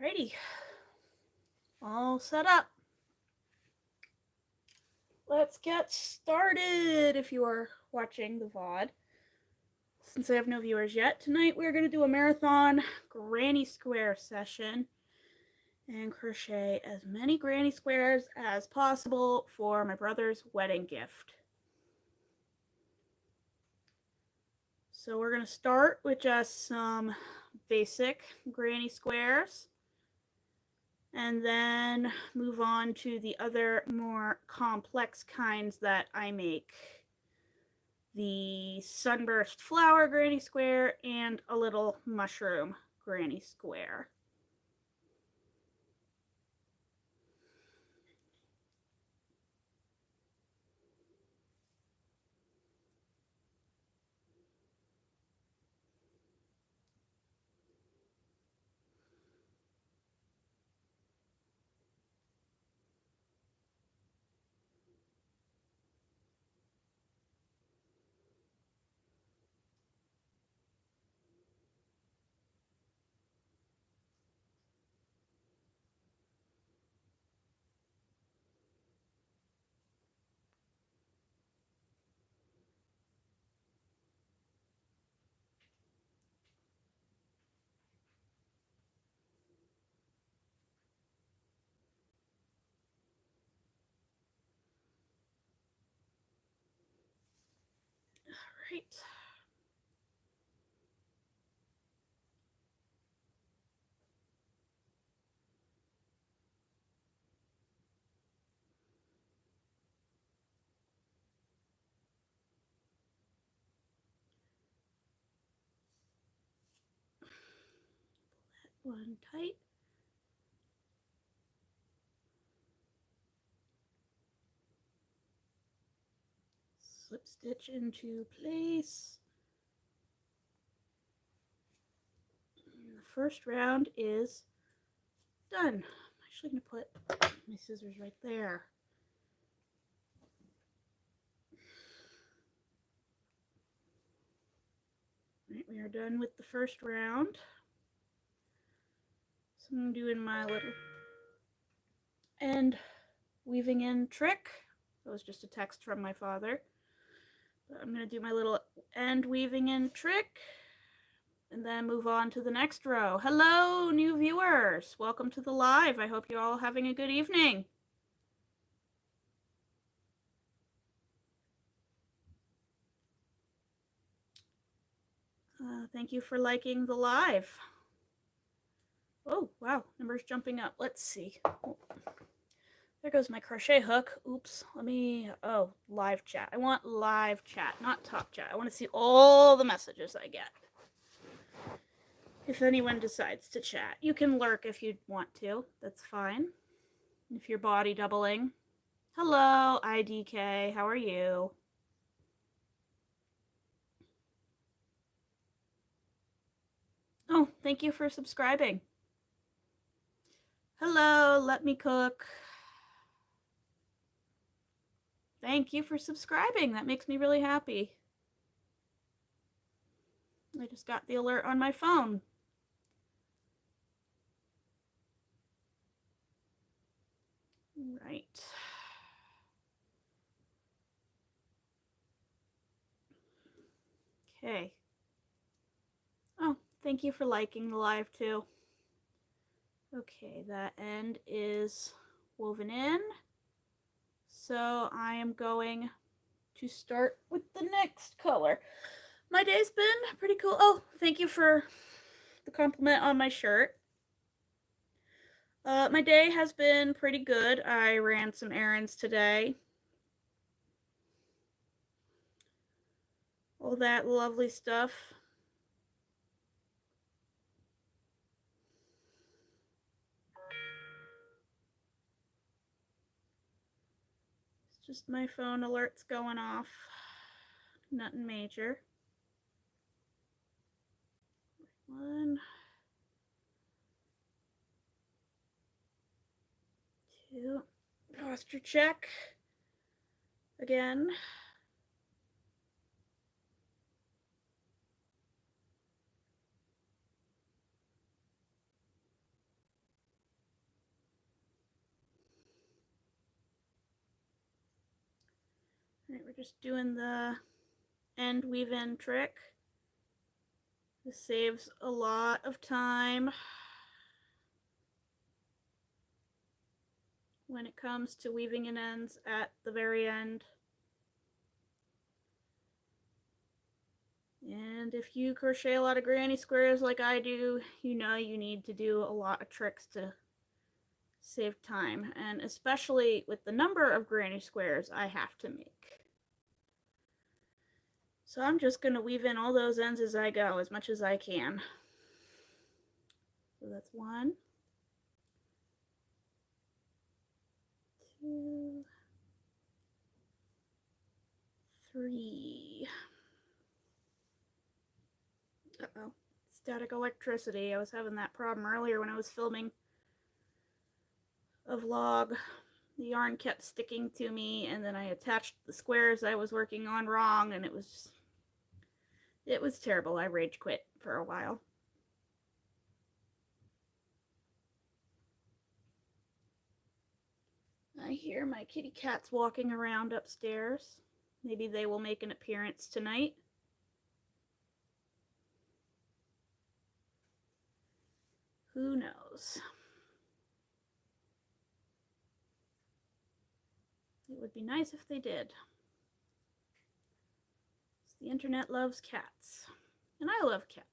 Alrighty, all set up. Let's get started if you are watching the VOD. Since I have no viewers yet, tonight we're going to do a marathon granny square session and crochet as many granny squares as possible for my brother's wedding gift. So we're going to start with just some basic granny squares and then move on to the other more complex kinds that I make. The sunburst flower granny square and a little mushroom granny square. All right. Pull that one tight. Slip stitch into place. And the first round is done. I'm actually going to put my scissors right there. All right, we are done with the first round. So I'm doing my little end weaving in trick. That was just a text from my father. But I'm going to do my little end weaving in trick and then move on to the next row. Hello, new viewers. Welcome to the live. I hope you're all having a good evening. Thank you for liking the live. Oh, wow, numbers jumping up. Let's see. Oh, there goes my crochet hook. Oops, let me, oh, live chat. I want live chat, not top chat. I want to see all the messages I get. If anyone decides to chat, you can lurk if you want to. That's fine. If you're body doubling. Hello, IDK. How are you? Oh, thank you for subscribing. Hello, let me cook. Thank you for subscribing. That makes me really happy. I just got the alert on my phone. Right. Okay. Oh, thank you for liking the live too. Okay, that end is woven in. So I am going to start with the next color. My day's been pretty cool. Oh, thank you for the compliment on my shirt. My day has been pretty good. I ran some errands today. All that lovely stuff. It's just my phone alerts going off. Nothing major. One, two, posture check again. All right, we're just doing the end weave in trick. This saves a lot of time when it comes to weaving in ends at the very end. And if you crochet a lot of granny squares like I do, you know you need to do a lot of tricks to save time, and especially with the number of granny squares I have to make. So I'm just going to weave in all those ends as I go, as much as I can. So that's 1, 2, 3. Uh-oh. Static electricity. I was having that problem earlier when I was filming a vlog. The yarn kept sticking to me, and then I attached the squares I was working on wrong, and it was terrible. I rage quit for a while. I hear my kitty cats walking around upstairs. Maybe they will make an appearance tonight. Who knows? It would be nice if they did. The internet loves cats, and I love cats.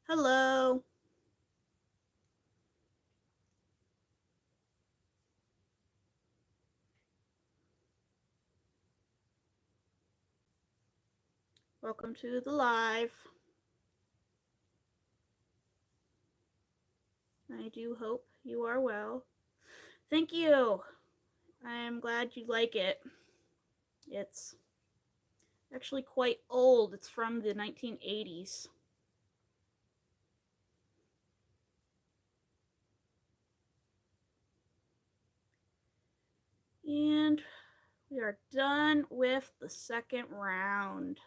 Hello. Welcome to the live. I do hope you are well. Thank you. I am glad you like it. It's actually quite old. It's from the 1980s. And we are done with the second round.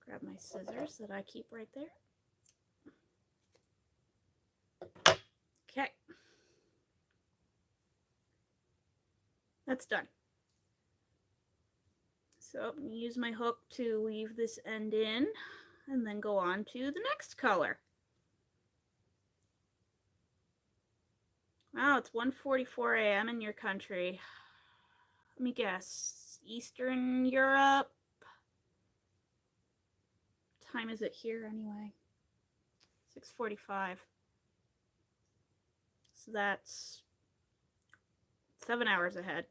Grab my scissors that I keep right there. Okay. That's done. So I'm going to use my hook to weave this end in and then go on to the next color. Wow, it's 1:44 a.m. in your country. Let me guess. Eastern Europe? What time is it here anyway? 6:45. So that's 7 hours ahead.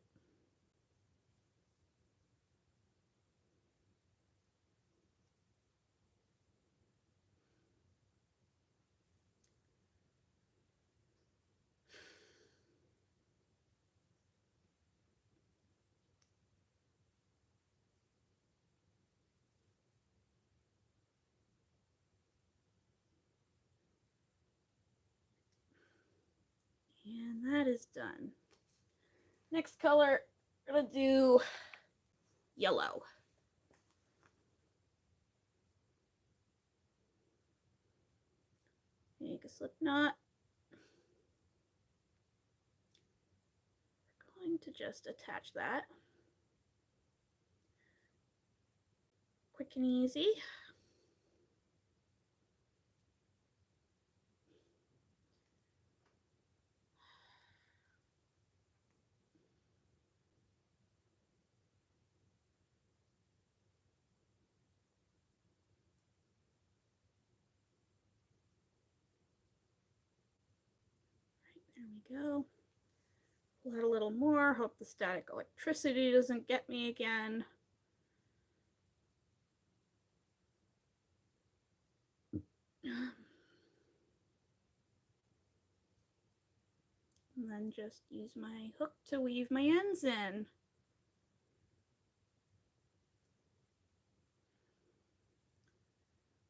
And that is done. Next color, I'm going to do yellow. Make a slip knot. We're going to just attach that. Quick and easy. There we go. Pull out a little more. Hope the static electricity doesn't get me again. And then just use my hook to weave my ends in.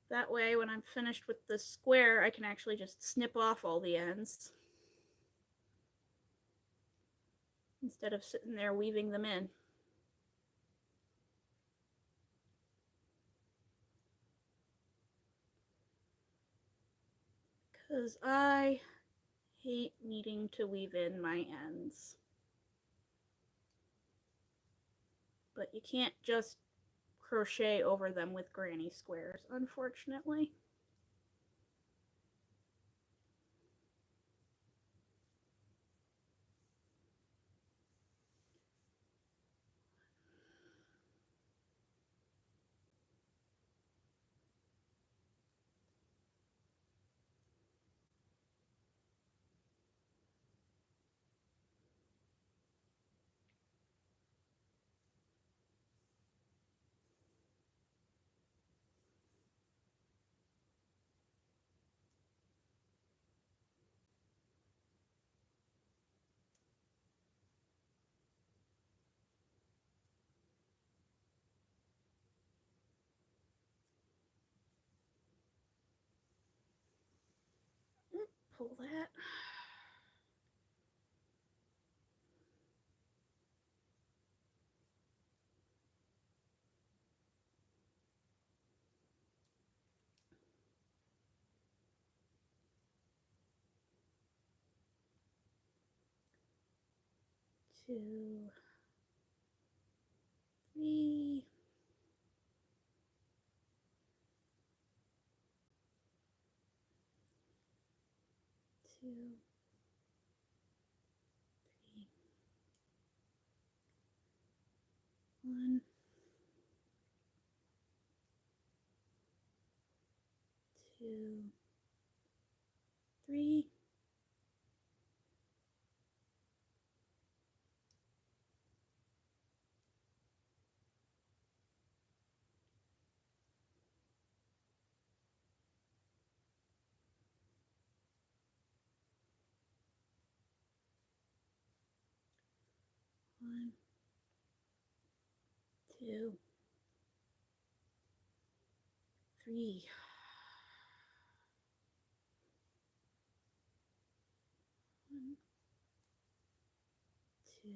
That way, when I'm finished with the square, I can actually just snip off all the ends instead of sitting there weaving them in. Because I hate needing to weave in my ends. But you can't just crochet over them with granny squares, unfortunately. Pull that. Two, three, two, three, one, two, three, one, two, three, one, two,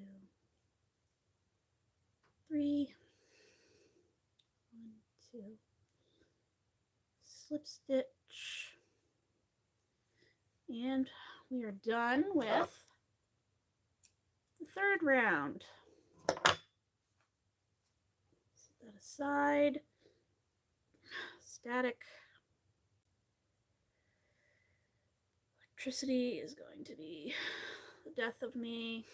three, one, two, slip stitch, and we are done with the third round. Set that aside. Static electricity is going to be the death of me.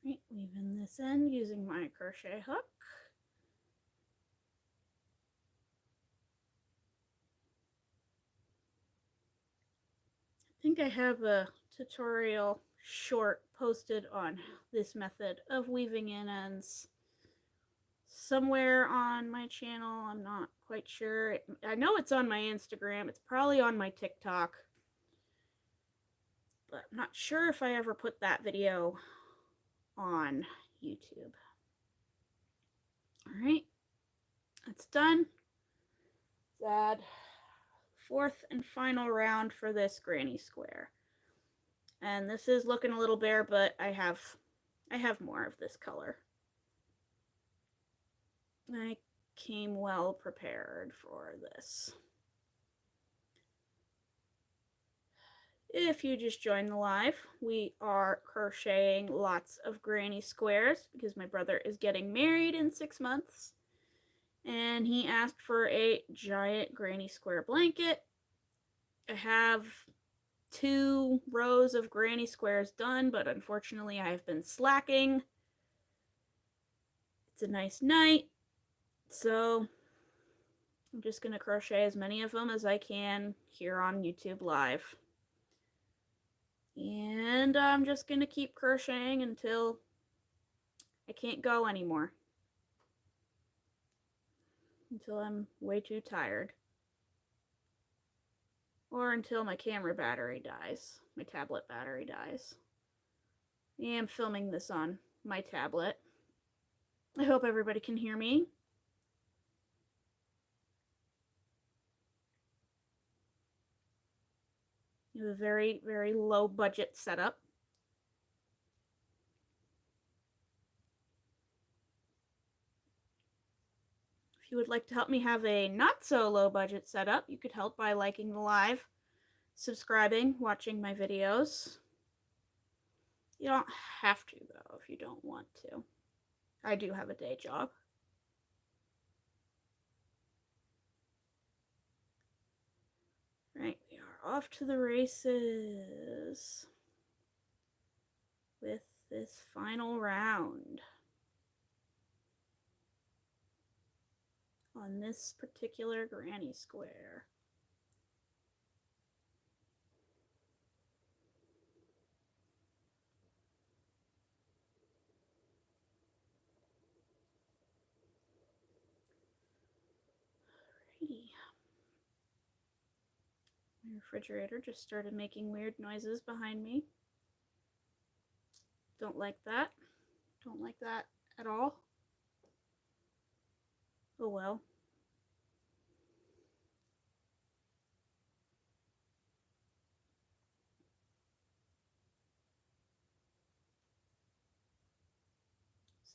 Right, weaving this end using my crochet hook. I think I have a tutorial short posted on this method of weaving in ends somewhere on my channel. I'm not quite sure. I know it's on my Instagram. It's probably on my TikTok. But I'm not sure if I ever put that video on YouTube. All right, that's done. Let's add fourth and final round for this granny square. And this is looking a little bare, but I have more of this color. I came well prepared for this. If you just joined the live, we are crocheting lots of granny squares because my brother is getting married in 6 months. And he asked for a giant granny square blanket. I have 2 rows of granny squares done, but unfortunately I've been slacking. It's a nice night, so I'm just going to crochet as many of them as I can here on YouTube Live. And I'm just going to keep crocheting until I can't go anymore until I'm way too tired. Or until my camera battery dies, my tablet battery dies. I am filming this on my tablet. I hope everybody can hear me. You have a very, very low budget setup. If you would like to help me have a not so low budget setup, you could help by liking the live, subscribing, watching my videos. You don't have to, though, if you don't want to. I do have a day job. Right, we are off to the races with this final round on this particular granny square. Alrighty. My refrigerator just started making weird noises behind me. Don't like that. Don't like that at all. Oh well.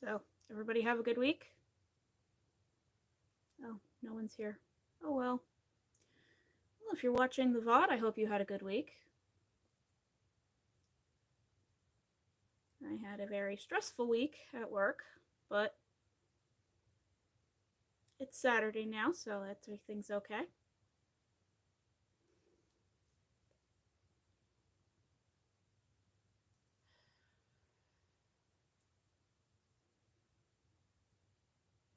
So, everybody have a good week? Oh, no one's here. Oh well. Well, if you're watching the VOD, I hope you had a good week. I had a very stressful week at work, but it's Saturday now, so everything's okay.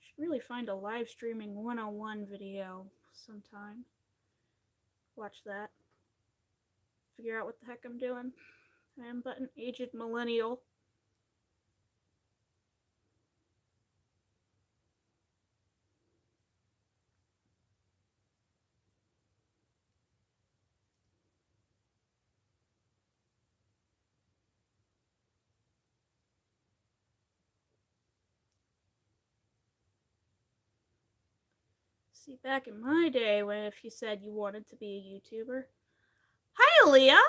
Should really find a live streaming 101 video sometime. Watch that. Figure out what the heck I'm doing. I am but an aged millennial. See, back in my day, when if you said you wanted to be a YouTuber. Hi, Aaliyah!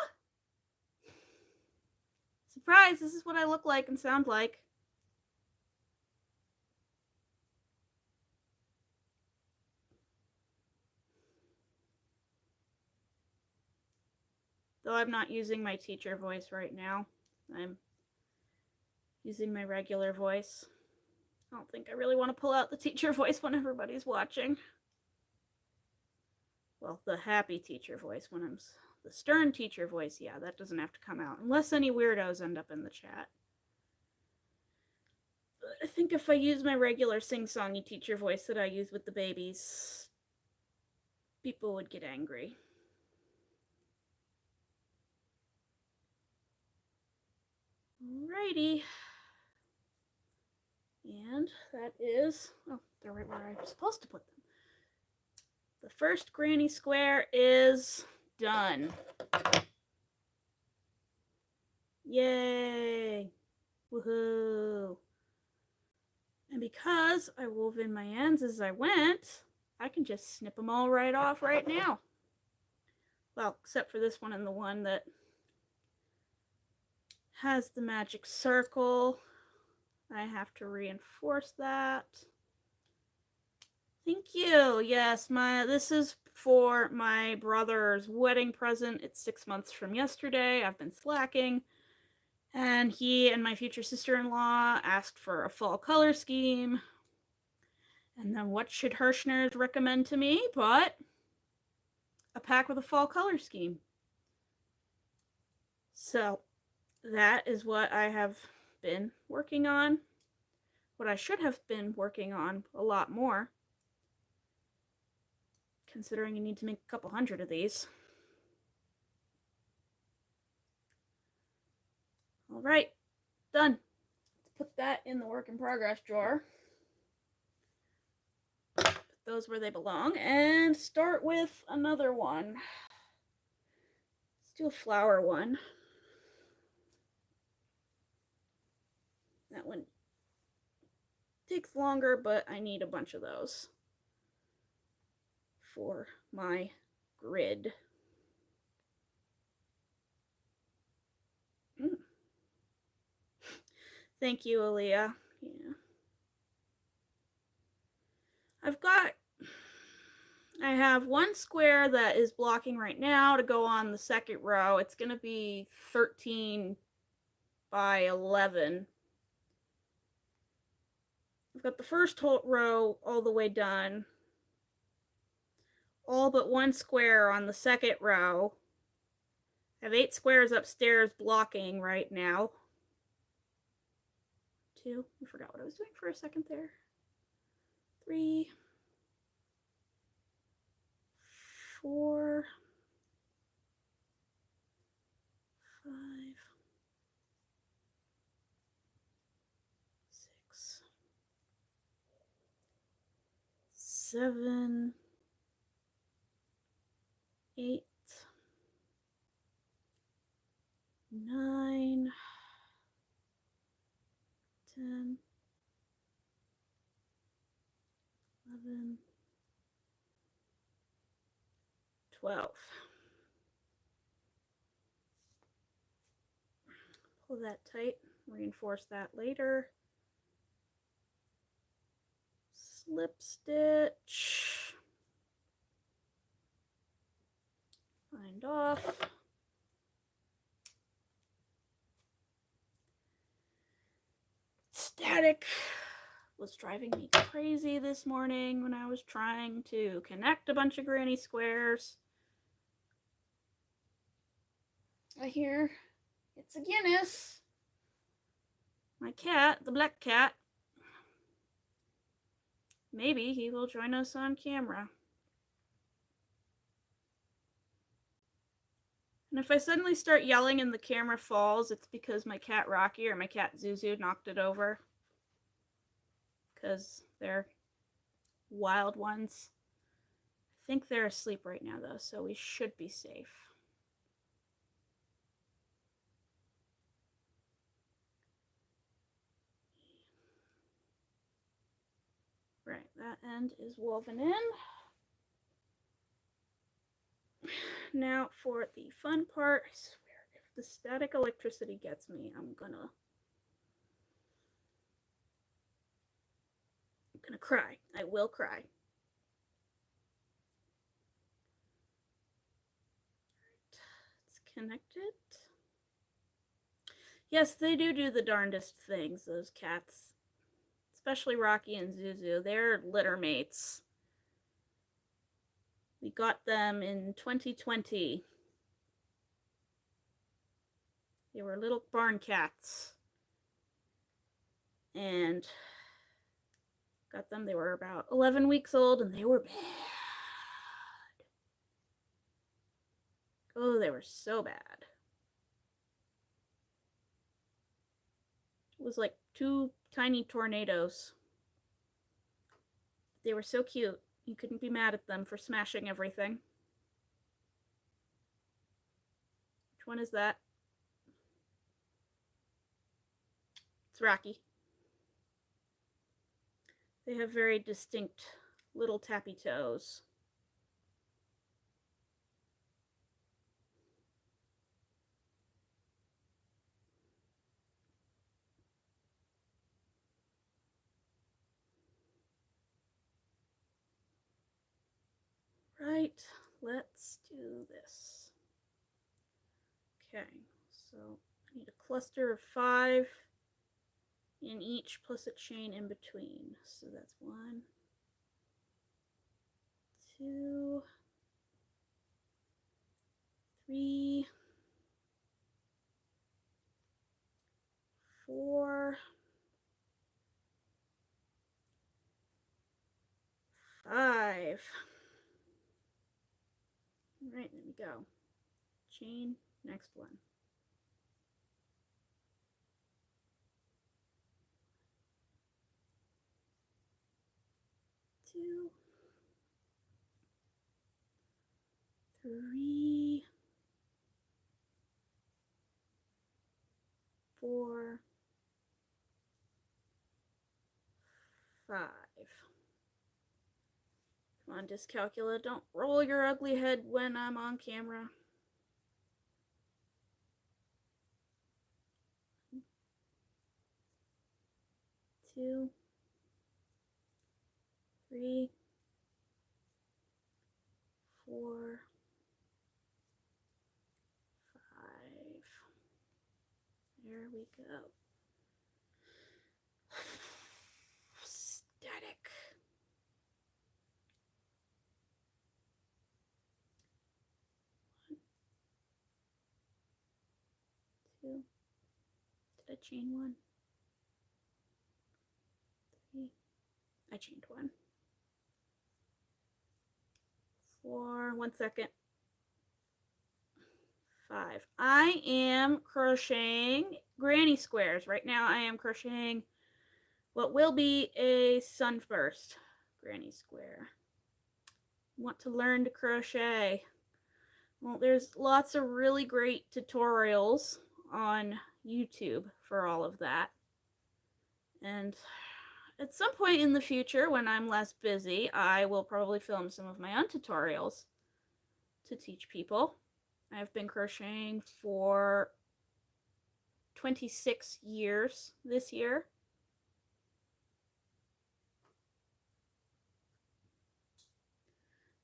Surprise, this is what I look like and sound like. Though I'm not using my teacher voice right now. I'm using my regular voice. I don't think I really want to pull out the teacher voice when everybody's watching. Well, the happy teacher voice when I'm... The stern teacher voice, yeah, that doesn't have to come out. Unless any weirdos end up in the chat. But I think if I use my regular sing-songy teacher voice that I use with the babies, people would get angry. Alrighty. And that is... Oh, they're right where I'm supposed to put them. The first granny square is done. Yay! Woohoo! And because I wove in my ends as I went, I can just snip them all right off right now. Well, except for this one and the one that has the magic circle. I have to reinforce that. Thank you. Yes, this is for my brother's wedding present. It's 6 months from yesterday. I've been slacking. And he and my future sister-in-law asked for a fall color scheme. And then what should Hirschner's recommend to me but a pack with a fall color scheme? So that is what I have been working on. What I should have been working on a lot more, considering you need to make a couple hundred of these. All right, done. put that in the work in progress drawer. Put those where they belong and start with another one. Let's do a flower one. That one takes longer, but I need a bunch of those for my grid. Thank you, Aaliyah. Yeah. I have one square that is blocking right now to go on the second row. It's going to be 13 by 11. I've got the first row all the way done. All but one square on the second row. I have 8 squares upstairs blocking right now. 2. I forgot what I was doing for a second there. 3, 4, 5, 6, 7, 8, 9, 10, 11, 12. Pull that tight, reinforce that later. Slip stitch. Bind off. Static was driving me crazy this morning when I was trying to connect a bunch of granny squares. I hear it's a Guinness. My cat, the black cat. Maybe he will join us on camera. And if I suddenly start yelling and the camera falls, it's because my cat Rocky or my cat Zuzu knocked it over. Because they're wild ones. I think they're asleep right now though, so we should be safe. Right, that end is woven in. Now for the fun part. I swear, if the static electricity gets me, I'm gonna cry. I will cry. It's connected. Yes, they do the darndest things, those cats. Especially Rocky and Zuzu. They're litter mates. We got them in 2020. They were little barn cats. And got them, they were about 11 weeks old, and they were bad. Oh, they were so bad. It was like 2 tiny tornadoes. They were so cute. You couldn't be mad at them for smashing everything. Which one is that? It's Rocky. They have very distinct little tappy toes. Right, let's do this. Okay, so I need a cluster of 5 in each plus a chain in between. So that's 1, 2, 3, 4, 5. All right, there we go. Chain, next one. 2, 3, 4, 5. Come on, Dyscalculia, don't roll your ugly head when I'm on camera. 2, 3, 4, 5. There we go. Static. 1, 2. Did I chain 1? 3. I chained 1. 4. 1 second. 5. I am crocheting granny squares. Right now I am crocheting what will be a sunburst granny square. Want to learn to crochet? Well, there's lots of really great tutorials on YouTube for all of that. And at some point in the future, when I'm less busy, I will probably film some of my own tutorials to teach people. I've been crocheting for 26 years this year.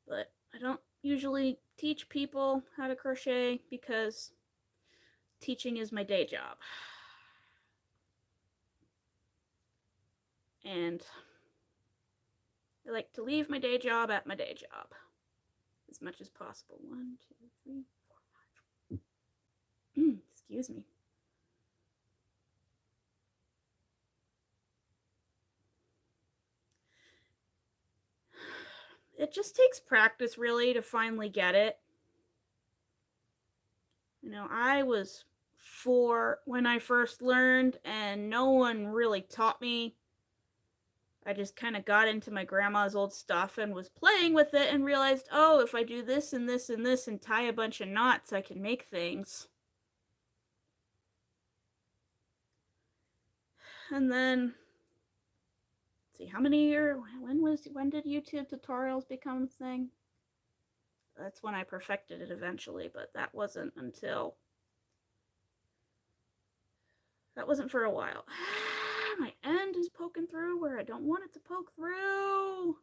But I don't usually teach people how to crochet because teaching is my day job. And I like to leave my day job at my day job as much as possible. 1, 2, 3, 4, 5. Excuse me. It just takes practice, really, to finally get it. You know, I was 4 when I first learned, and no one really taught me. I just kind of got into my grandma's old stuff and was playing with it and realized, oh, if I do this and this and this and tie a bunch of knots, I can make things. And then, let's see, how many years, when did YouTube tutorials become a thing? That's when I perfected it eventually, but that wasn't for a while. My end is poking through where I don't want it to poke through.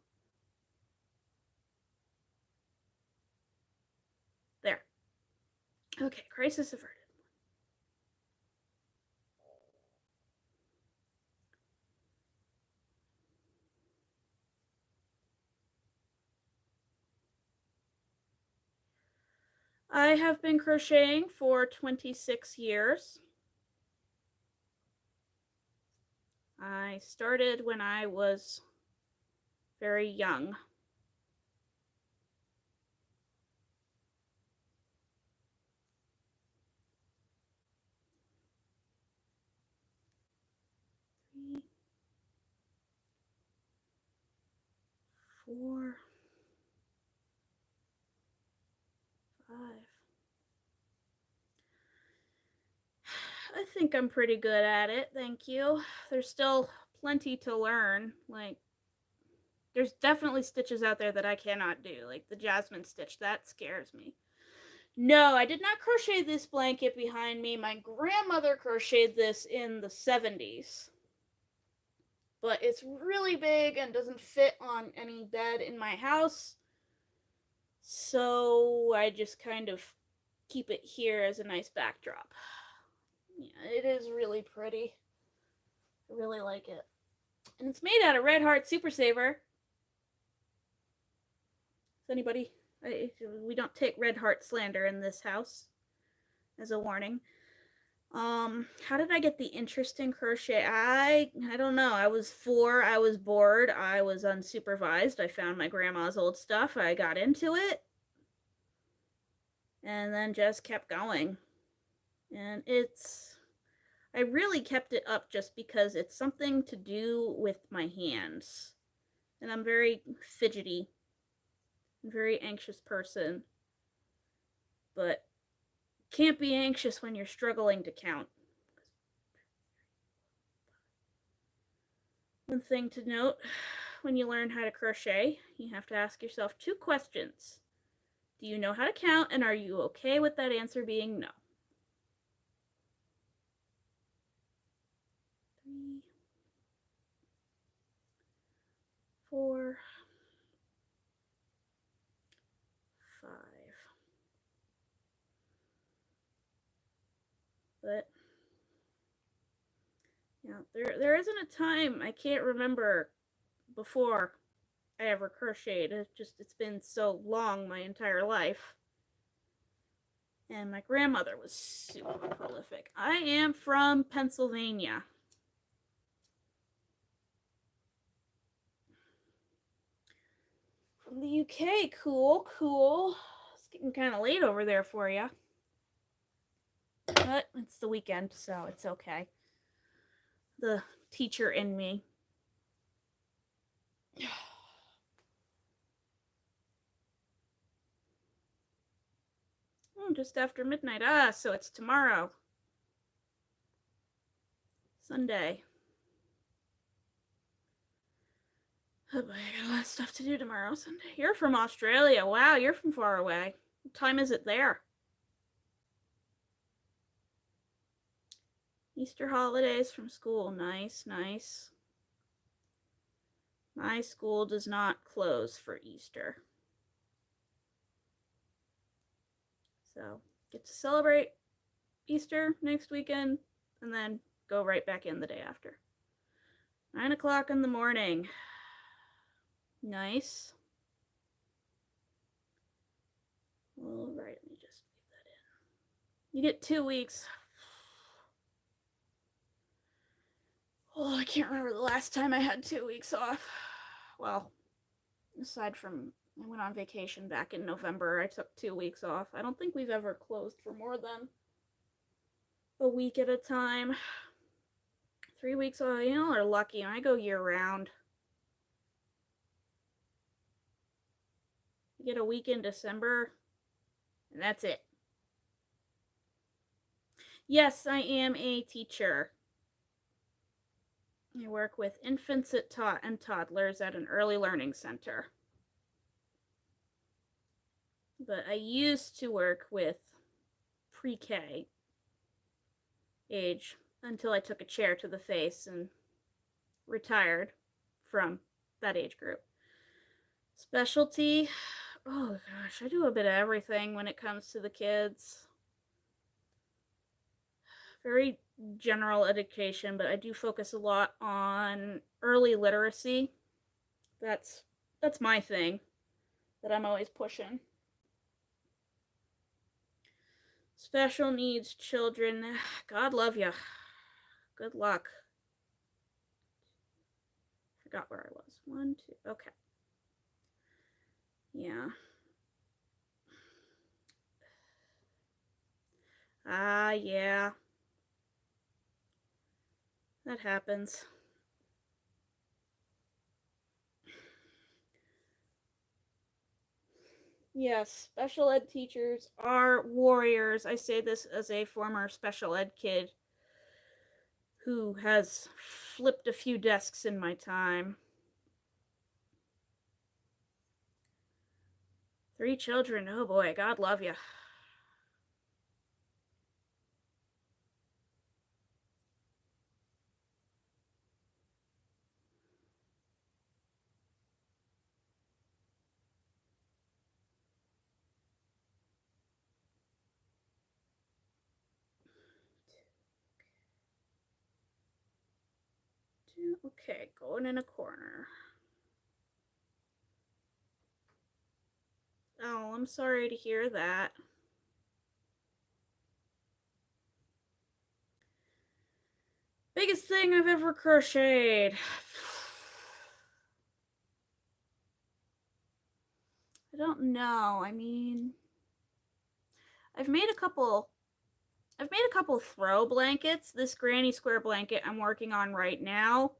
There. Okay, crisis averted. I have been crocheting for 26 years. I started when I was very young. Three, 4, 5. I think I'm pretty good at it, thank you. There's still plenty to learn. Like, there's definitely stitches out there that I cannot do, like the jasmine stitch. That scares me. No, I did not crochet this blanket behind me. My grandmother crocheted this in the 70s. But it's really big and doesn't fit on any bed in my house. So I just kind of keep it here as a nice backdrop. Yeah, it is really pretty. I really like it. And it's made out of Red Heart Super Saver. Is anybody? We don't take Red Heart slander in this house, as a warning. How did I get the interest in crochet? I don't know. I was 4, I was bored, I was unsupervised. I found my grandma's old stuff, I got into it, and then just kept going. And I really kept it up just because it's something to do with my hands. And I'm very fidgety, very anxious person, but can't be anxious when you're struggling to count. One thing to note, when you learn how to crochet, you have to ask yourself 2 questions. Do you know how to count, and are you okay with that answer being no? 3, 4, 5. But yeah, there isn't a time I can't remember before I ever crocheted. It's been so long, my entire life. And my grandmother was super prolific. I am from Pennsylvania. From the UK. Cool, cool. It's getting kind of late over there for you. But it's the weekend, so it's okay. The teacher in me. Just after midnight. Ah, so it's tomorrow. Sunday. Oh boy, I got a lot of stuff to do tomorrow, Sunday. You're from Australia. Wow, you're from far away. What time is it there? Easter holidays from school. Nice, nice. My school does not close for Easter. So, get to celebrate Easter next weekend and then go right back in the day after. 9 o'clock in the morning. Nice. All right, let me just leave that in. You get 2 weeks. Oh, I can't remember the last time I had 2 weeks off. Well, aside from I went on vacation back in November, I took 2 weeks off. I don't think we've ever closed for more than a week at a time. 3 weeks off, you know, are lucky. I go year round. You get a week in December, and that's it. Yes, I am a teacher. I work with infants and toddlers at an early learning center. But I used to work with pre-K age until I took a chair to the face and retired from that age group. Specialty, oh gosh, I do a bit of everything when it comes to the kids. Very general education, but I do focus a lot on early literacy. That's my thing that I'm always pushing. Special needs children, God love you. Good luck. Forgot where I was. 1, 2, okay. Yeah. Yeah. That happens. Yes, special ed teachers are warriors. I say this as a former special ed kid who has flipped a few desks in my time. 3 children, oh boy, God love you. Okay, going in a corner. Oh, I'm sorry to hear that. Biggest thing I've ever crocheted. I don't know. I mean, I've made a couple throw blankets. This granny square blanket I'm working on right now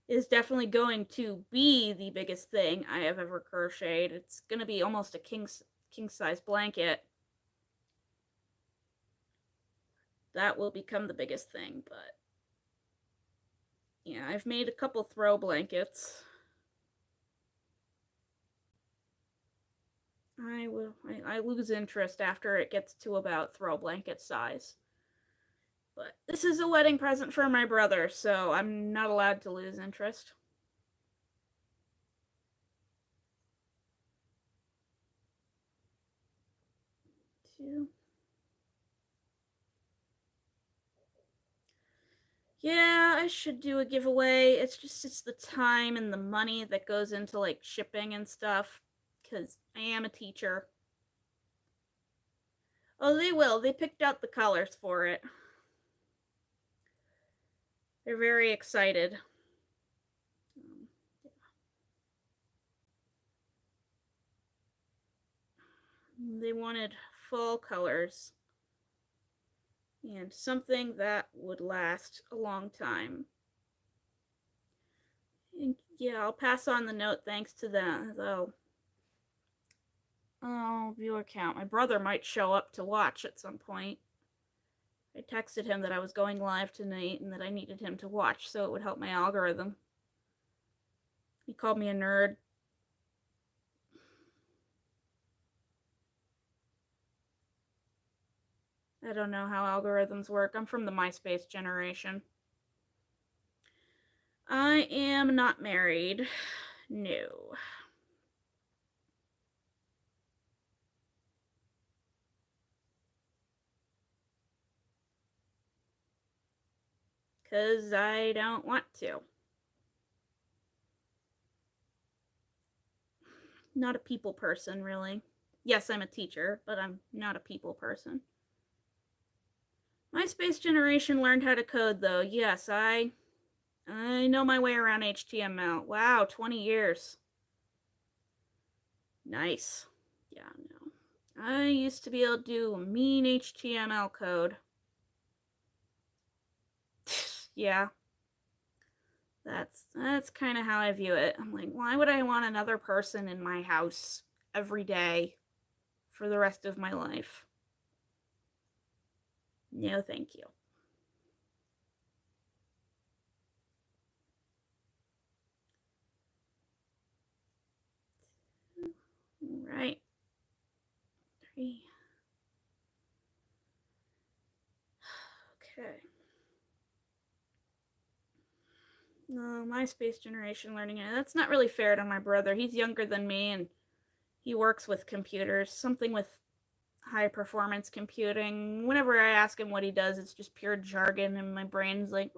is definitely going to be the biggest thing I have ever crocheted. It's going to be almost a king size blanket. That will become the biggest thing, but yeah, I've made a couple throw blankets. I lose interest after it gets to about throw blanket size. But this is a wedding present for my brother, so I'm not allowed to lose interest. Two. Yeah, I should do a giveaway. It's the time and the money that goes into like shipping and stuff, because I am a teacher. Oh, they will. They picked out the colors for it. They're very excited. They wanted fall colors and something that would last a long time. And yeah, I'll pass on the note thanks to them, though. Oh, viewer count. My brother might show up to watch at some point. I texted him that I was going live tonight and that I needed him to watch so it would help my algorithm. He called me a nerd. I don't know how algorithms work. I'm from the MySpace generation. I am not married. No. Because I don't want to. Not a people person, really. Yes, I'm a teacher, but I'm not a people person. MySpace generation learned how to code, though. Yes, I know my way around HTML. Wow, 20 years. Nice. Yeah, no. I used to be able to do mean HTML code. Yeah. That's kind of how I view it. I'm like, why would I want another person in my house every day for the rest of my life? No, thank you. All right. 3. Okay. No, MySpace generation learning it. That's not really fair to my brother. He's younger than me and he works with computers, something with high performance computing. Whenever I ask him what he does, it's just pure jargon and my brain's like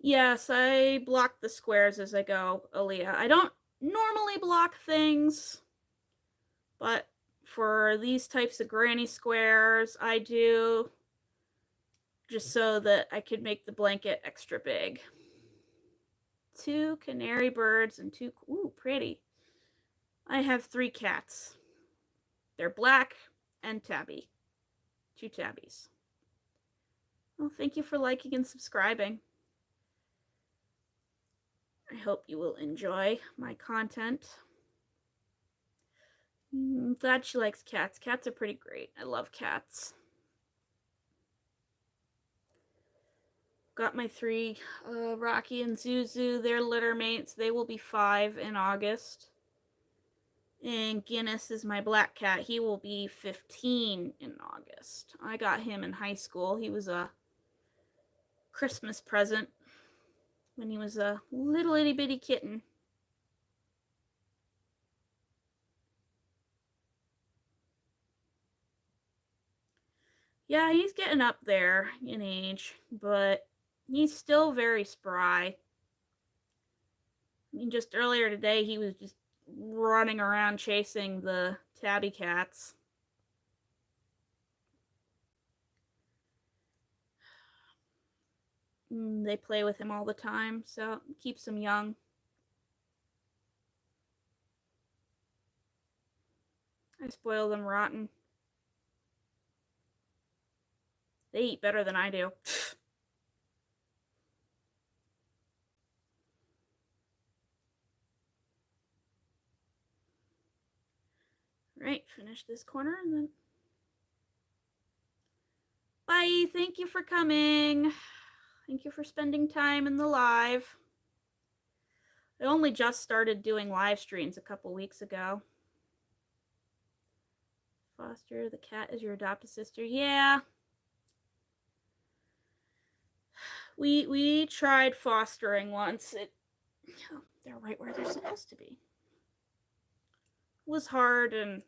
yes, I block the squares as I go, Aaliyah. I don't normally block things, but for these types of granny squares, I do, just so that I could make the blanket extra big. 2 canary birds and 2, ooh, pretty. I have 3 cats. They're black and tabby. 2 tabbies. Well, thank you for liking and subscribing. I hope you will enjoy my content. I'm glad she likes cats. Cats are pretty great. I love cats. Got my 3, Rocky and Zuzu. They're litter mates. They will be 5 in August. And Guinness is my black cat. He will be 15 in August. I got him in high school. He was a Christmas present when he was a little itty bitty kitten. Yeah, he's getting up there in age, but he's still very spry. I mean, just earlier today, he was just running around chasing the tabby cats. They play with him all the time, so it keeps him young. spoil them rotten. They eat better than I do. Right, finish this corner and then... Bye, thank you for coming. Thank you for spending time in the live. I only just started doing live streams a couple weeks ago. Foster the cat is your adopted sister. Yeah. We tried fostering once. They're right where they're supposed to be. It was hard, and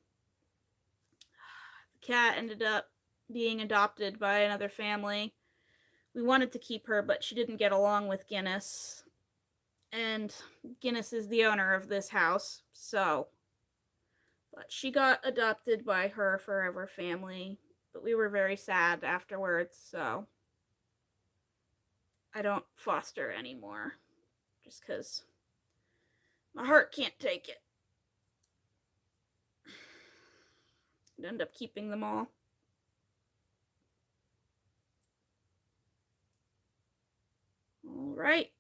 the cat ended up being adopted by another family. We wanted to keep her, but she didn't get along with Guinness. And Guinness is the owner of this house, so... But she got adopted by her forever family. But we were very sad afterwards, so... I don't foster anymore. Just because my heart can't take it. I'd end up keeping them all. Alright.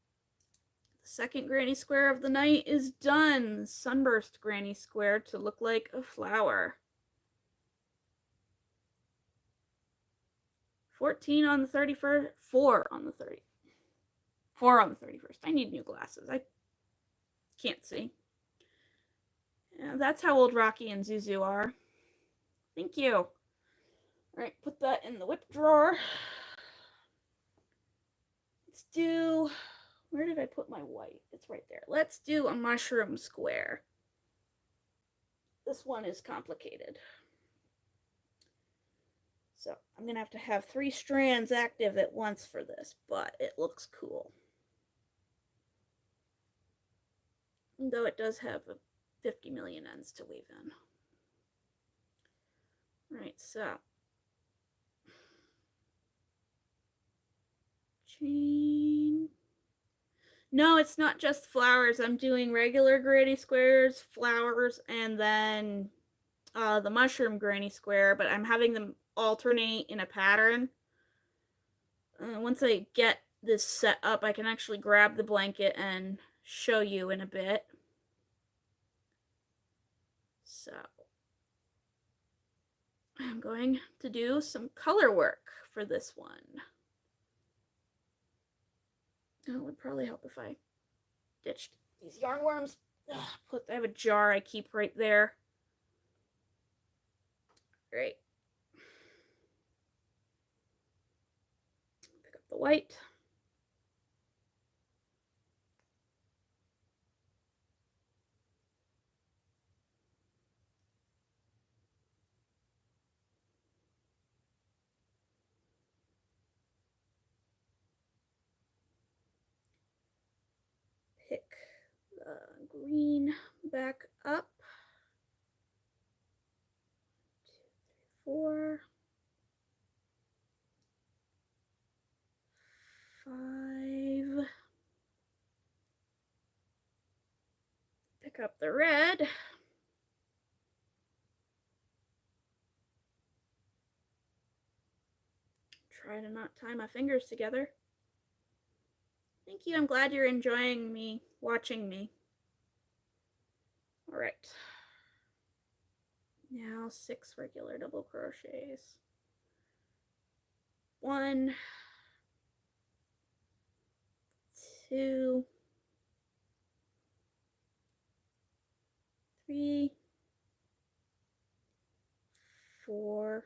The second granny square of the night is done. Sunburst granny square to look like a flower. 14 on the 31st. 4 on the 30th. 4 on the 31st. I need new glasses. I can't see. Yeah, that's how old Rocky and Zuzu are. Thank you. Alright, put that in the whip drawer. Let's do... Where did I put my white? It's right there. Let's do a mushroom square. This one is complicated. So I'm going to have 3 strands active at once for this, but it looks cool. Though it does have 50 million ends to weave in. Right, so chain. No, it's not just flowers. I'm doing regular granny squares, flowers, and then the mushroom granny square, but I'm having them alternate in a pattern. Once I get this set up, I can actually grab the blanket and show you in a bit. So I'm going to do some color work for this one. Oh, it would probably help if I ditched these yarn worms. I have a jar I keep right there. Great. Pick up the white. Pick the green back up. 2, 3, 4, 5. Pick up the red. Try to not tie my fingers together. Thank you. I'm glad you're enjoying me, watching me. All right. Now 6 regular double crochets. 1, 2, 3, 4,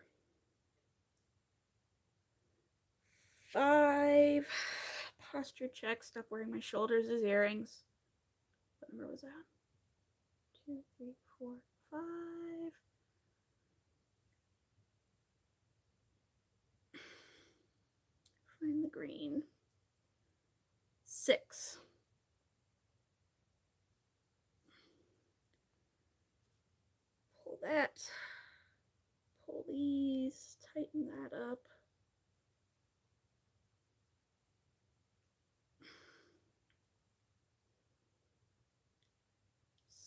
5. Posture check. Stop wearing my shoulders as earrings. What number was that? 2, 3, 4, 5. Find the green. 6. Pull that. Pull these. Tighten that up.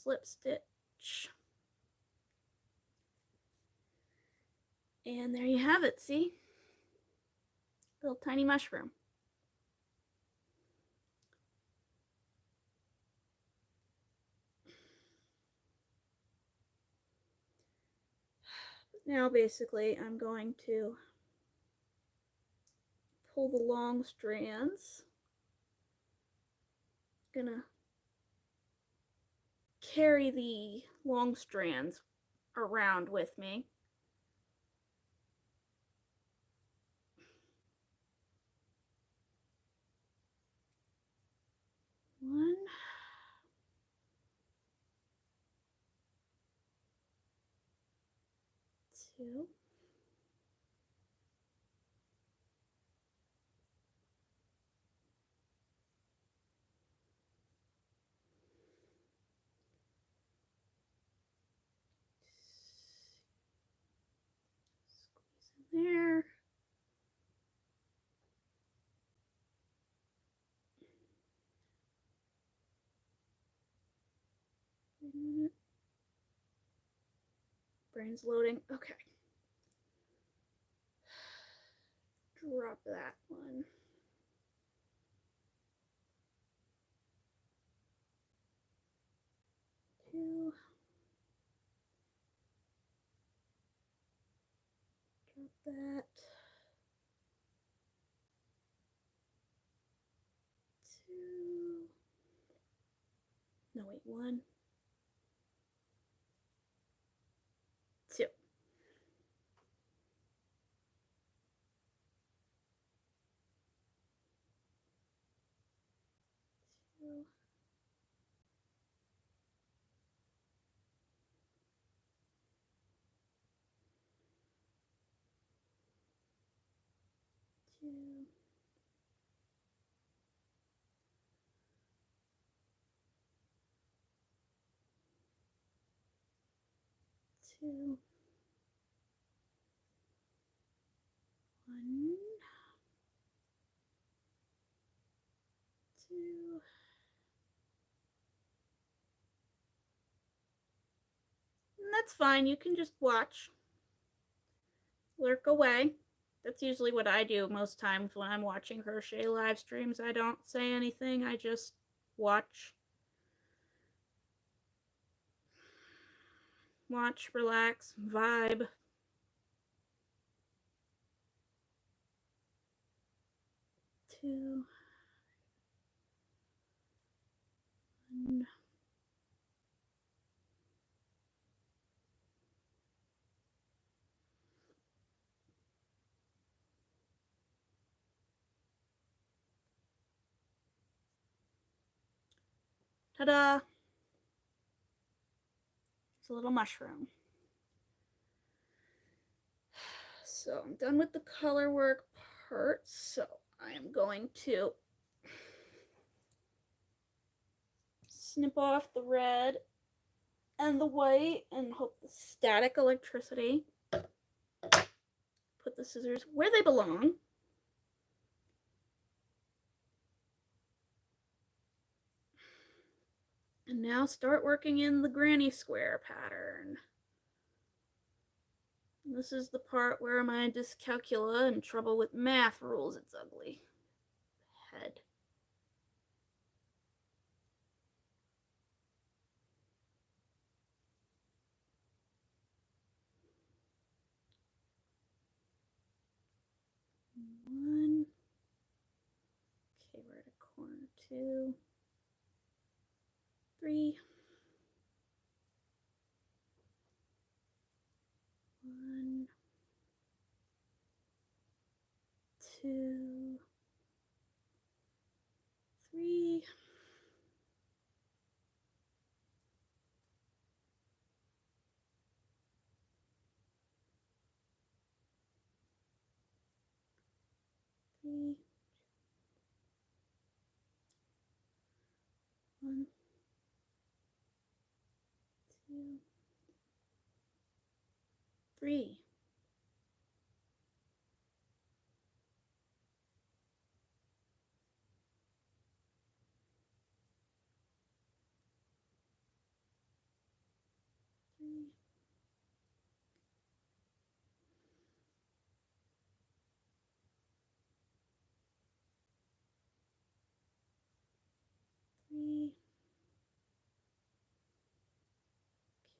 Slip stitch. And there you have it, see? Little tiny mushroom. Now basically I'm going to pull the long strands. Gonna carry the long strands around with me. One, two, squeeze in there. Wait a minute. Brain's loading. Okay. Drop that one. Two. Drop that. Two. No, wait, one. Two. Two. Two. Two. One. Two. And that's fine. You can just watch. Lurk away. That's usually what I do most times when I'm watching crochet live streams. I don't say anything. I just watch. Watch, relax, vibe. Two. One. Ta-da! It's a little mushroom. So I'm done with the color work part. So I am going to snip off the red and the white and hope the static electricity. Put the scissors where they belong. And now start working in the granny square pattern. This is the part where my dyscalculia and trouble with math rules its ugly head. One. Okay, we're at a corner. Two. Three. One. Two. Three. Three. One. Two. Three. Three.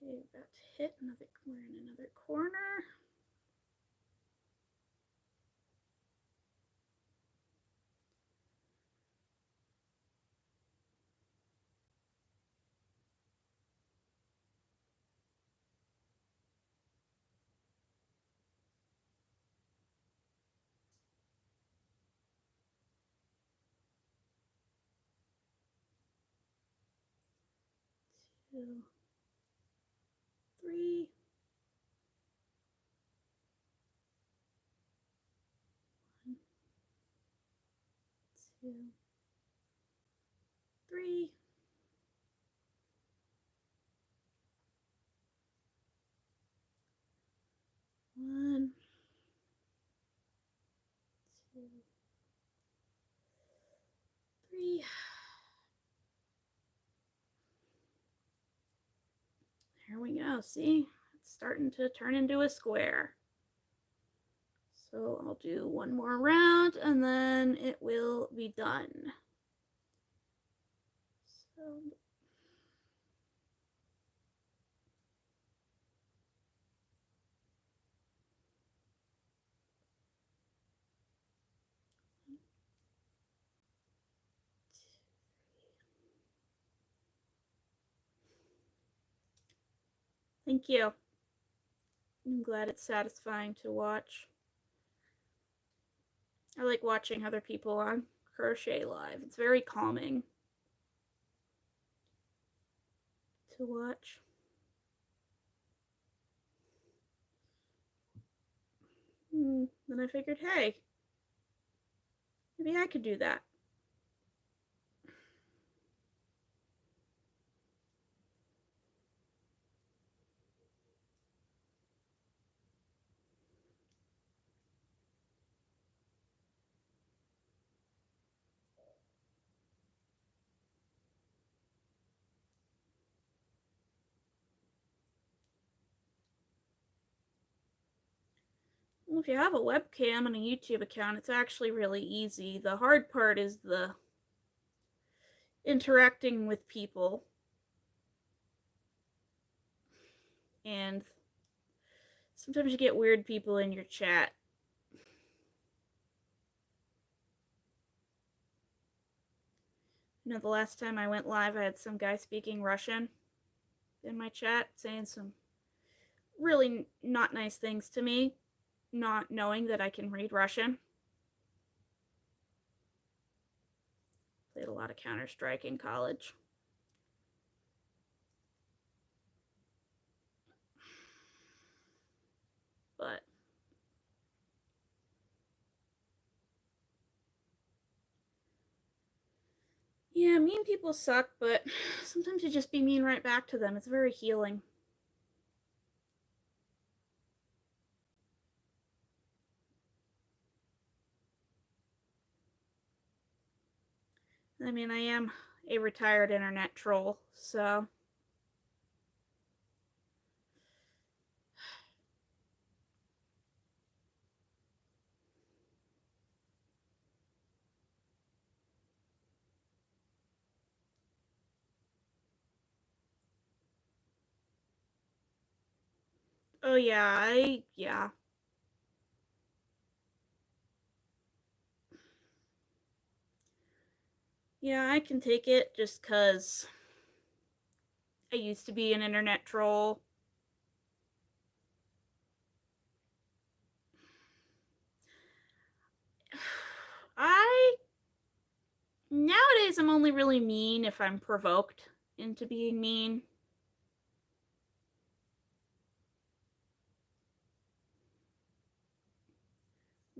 Okay, about to hit another corner in another corner. Two, three. One, two, three. One, two, three. There we go. See, it's starting to turn into a square. So I'll do one more round and then it will be done. So thank you. I'm glad it's satisfying to watch. I like watching other people on Crochet Live. It's very calming to watch. Then I figured, hey, maybe I could do that. Well, if you have a webcam and a YouTube account, it's actually really easy. The hard part is the interacting with people. And sometimes you get weird people in your chat. You know, the last time I went live, I had some guy speaking Russian in my chat saying some really not nice things to me, not knowing that I can read Russian. Played a lot of Counter-Strike in college. But yeah, mean people suck, but sometimes you just be mean right back to them. It's very healing. I mean, I am a retired internet troll, so oh yeah, yeah, I can take it just cuz I used to be an internet troll. I nowadays I'm only really mean if I'm provoked into being mean.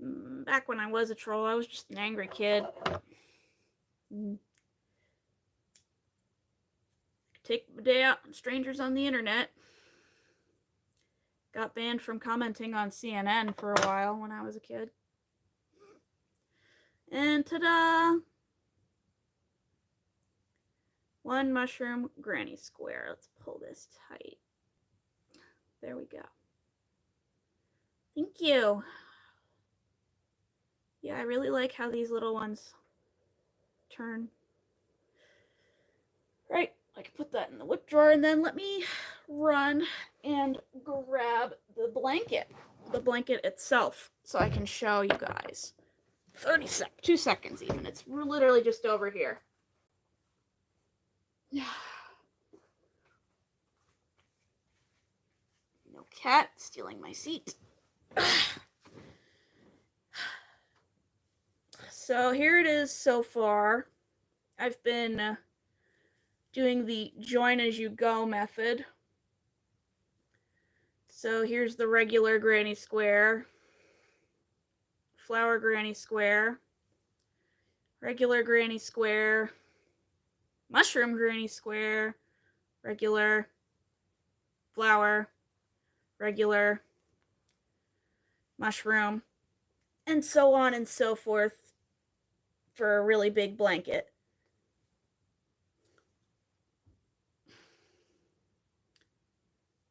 Back when I was a troll, I was just an angry kid. Take the day out on strangers on the internet. Got banned from commenting on CNN for a while when I was a kid. And ta-da! One mushroom granny square. Let's pull this tight. There we go. Thank you. Yeah, I really like how these little ones turn. Right, I can put that in the whip drawer, and then let me run and grab the blanket itself, so I can show you guys. 2 seconds even. It's literally just over here. No cat stealing my seat. So here it is so far. I've been doing the join as you go method. So here's the regular granny square, flower granny square, regular granny square, mushroom granny square, regular, flower, regular, mushroom, and so on and so forth for a really big blanket.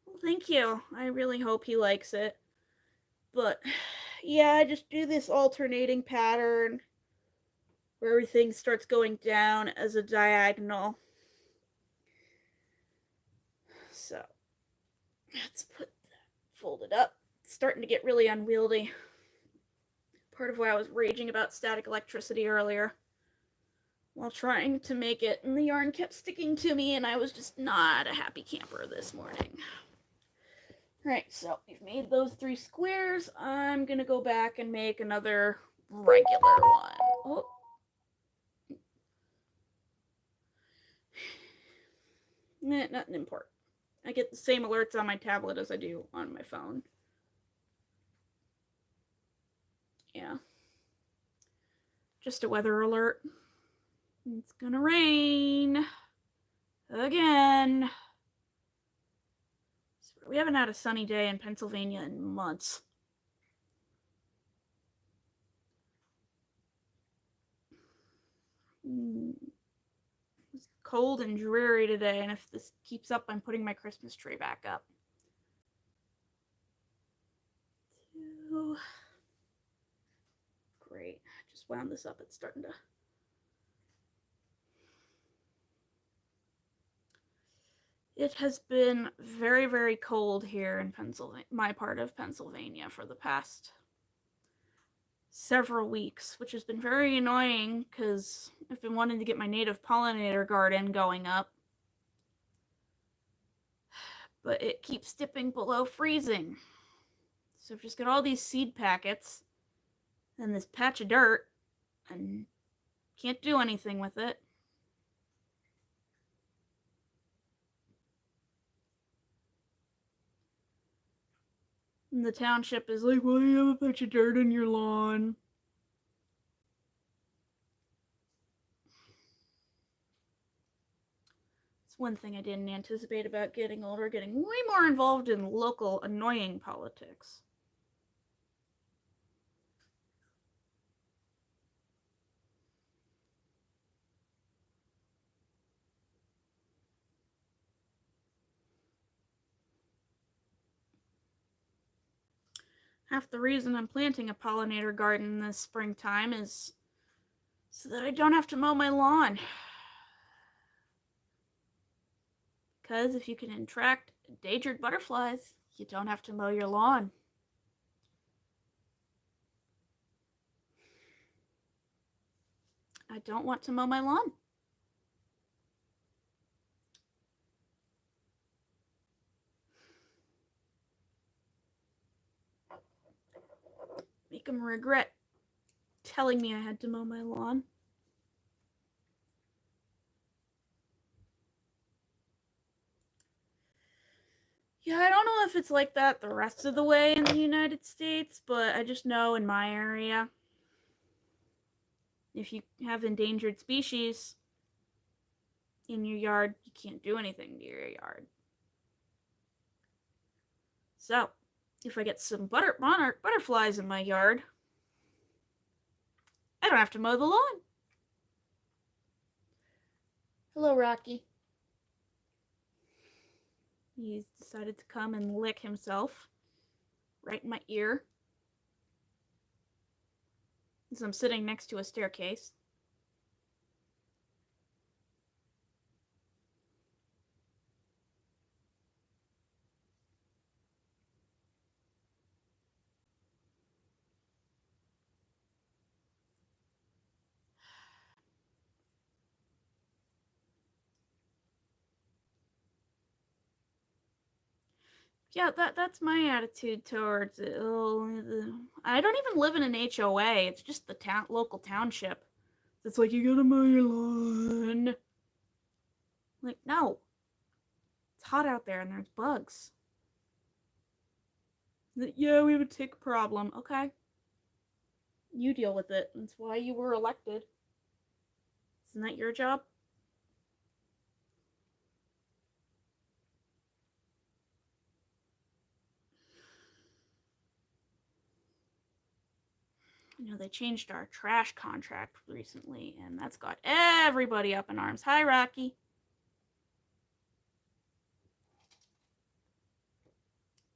Well, thank you. I really hope he likes it. But yeah, I just do this alternating pattern where everything starts going down as a diagonal. So let's put that folded up. It's starting to get really unwieldy. Part of why I was raging about static electricity earlier while trying to make it, and the yarn kept sticking to me, and I was just not a happy camper this morning. Alright, so we've made those 3 squares. I'm gonna go back and make another regular one. Oh. Nothing important. I get the same alerts on my tablet as I do on my phone. Yeah. Just a weather alert. It's gonna rain. Again. We haven't had a sunny day in Pennsylvania in months. It's cold and dreary today, and if this keeps up, I'm putting my Christmas tree back up. 2. Great. Just wound this up. It's starting to... It has been very, very cold here in Pennsylvania, my part of Pennsylvania, for the past several weeks, which has been very annoying because I've been wanting to get my native pollinator garden going up, but it keeps dipping below freezing. So I've just got all these seed packets and this patch of dirt and can't do anything with it. And the township is like, well, you have a bunch of dirt in your lawn. It's one thing I didn't anticipate about getting older, getting way more involved in local annoying politics. Half the reason I'm planting a pollinator garden this springtime is so that I don't have to mow my lawn. Because if you can attract endangered butterflies, you don't have to mow your lawn. I don't want to mow my lawn. Make them regret telling me I had to mow my lawn. Yeah, I don't know if it's like that the rest of the way in the United States, but I just know in my area, if you have endangered species in your yard, you can't do anything to your yard. So, if I get some monarch butterflies in my yard, I don't have to mow the lawn. Hello, Rocky. He's decided to come and lick himself right in my ear as I'm sitting next to a staircase. Yeah, that's my attitude towards it. I don't even live in an HOA. It's just the local township. It's like, you gotta mow your lawn. Like, no. It's hot out there and there's bugs. Yeah, we have a tick problem. Okay. You deal with it. That's why you were elected. Isn't that your job? You know, they changed our trash contract recently, and that's got everybody up in arms. Hi, Rocky.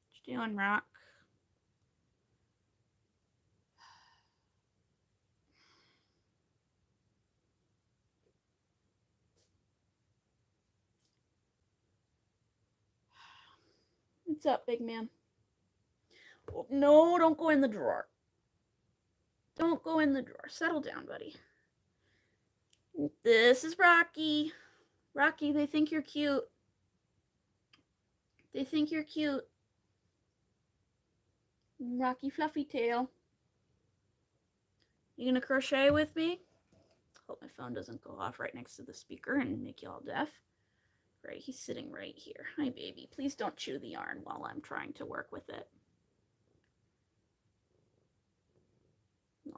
What you doing, Rock? What's up, big man? Oh, no, don't go in the drawer. Don't go in the drawer. Settle down, buddy. This is Rocky. Rocky, they think you're cute. They think you're cute. Rocky Fluffy Tail. You gonna crochet with me? Hope my phone doesn't go off right next to the speaker and make you all deaf. Right, he's sitting right here. Hi, baby. Please don't chew the yarn while I'm trying to work with it.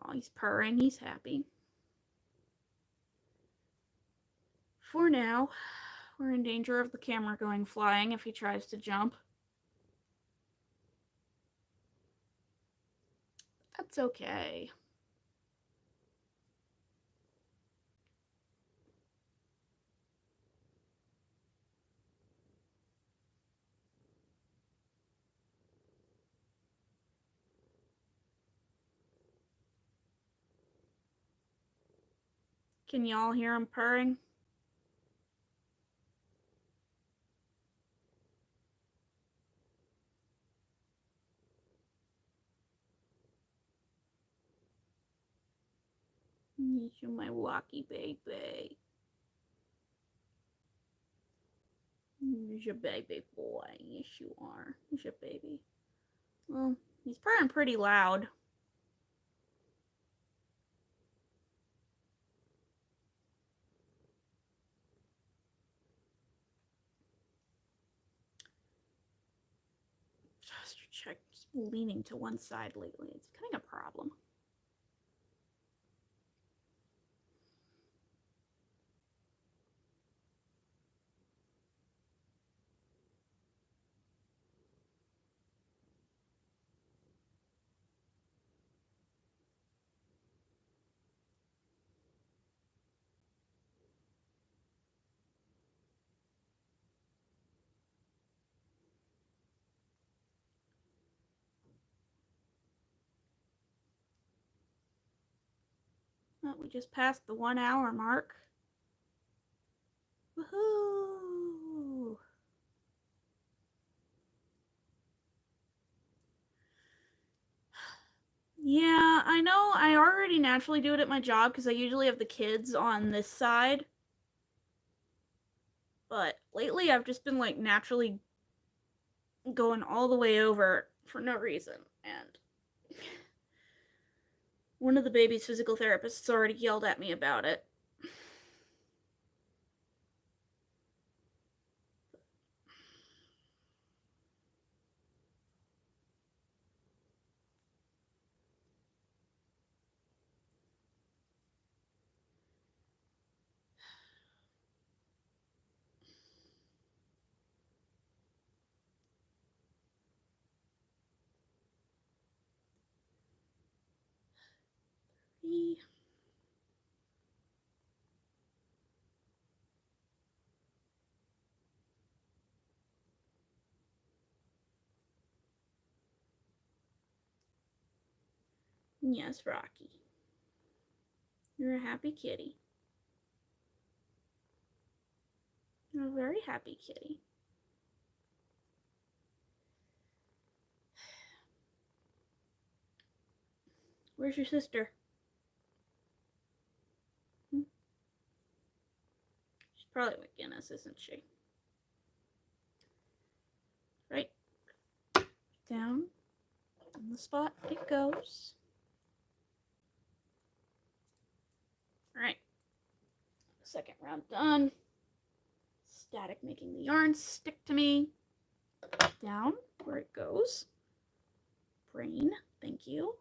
Oh, he's purring. He's happy. For now, we're in danger of the camera going flying if he tries to jump. That's okay. Can y'all hear him purring? You're my wacky baby. You're your baby boy. Yes, you are. He's your baby. Well, he's purring pretty loud. Just check. He's leaning to one side lately. It's becoming a problem. Oh, we just passed the 1 hour mark. Woohoo! Yeah, I know I already naturally do it at my job because I usually have the kids on this side. But lately I've just been like naturally going all the way over for no reason. And one of the baby's physical therapists already yelled at me about it. Yes, Rocky. You're a happy kitty. You're a very happy kitty. Where's your sister? She's probably with Guinness, isn't she? Right? Down on the spot it goes. All right, second round done. Static making the yarn stick to me. Down where it goes. Brain, thank you.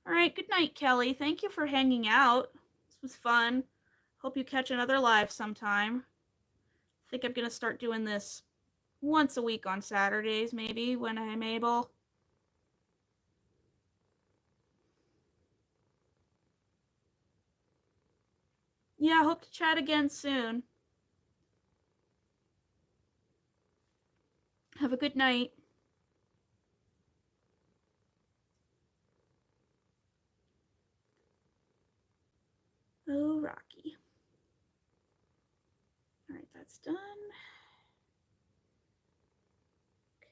All right, good night, Kelly. Thank you for hanging out. This was fun. Hope you catch another live sometime. I think I'm gonna start doing this once a week on Saturdays, maybe, when I'm able. Yeah, hope to chat again soon. Have a good night. Oh, Rocky. All right, that's done. Okay,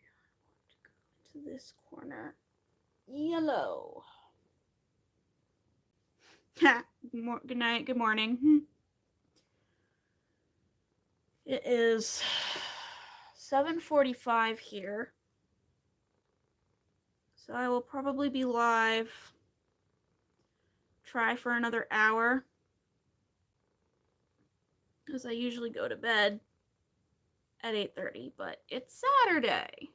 I want to go into this corner. Yellow. Good night, good morning. It is 7:45 here. So I will probably be live. Try for another hour. Because I usually go to bed at 8:30, but it's Saturday.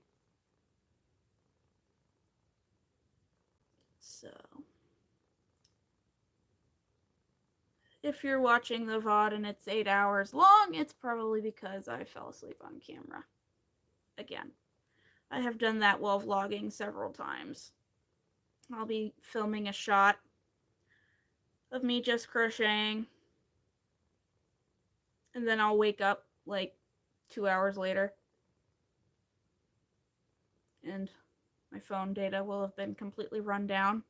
So if you're watching the VOD and it's 8 hours long, it's probably because I fell asleep on camera. Again, I have done that while vlogging several times. I'll be filming a shot of me just crocheting, and then I'll wake up like 2 hours later, and my phone data will have been completely run down.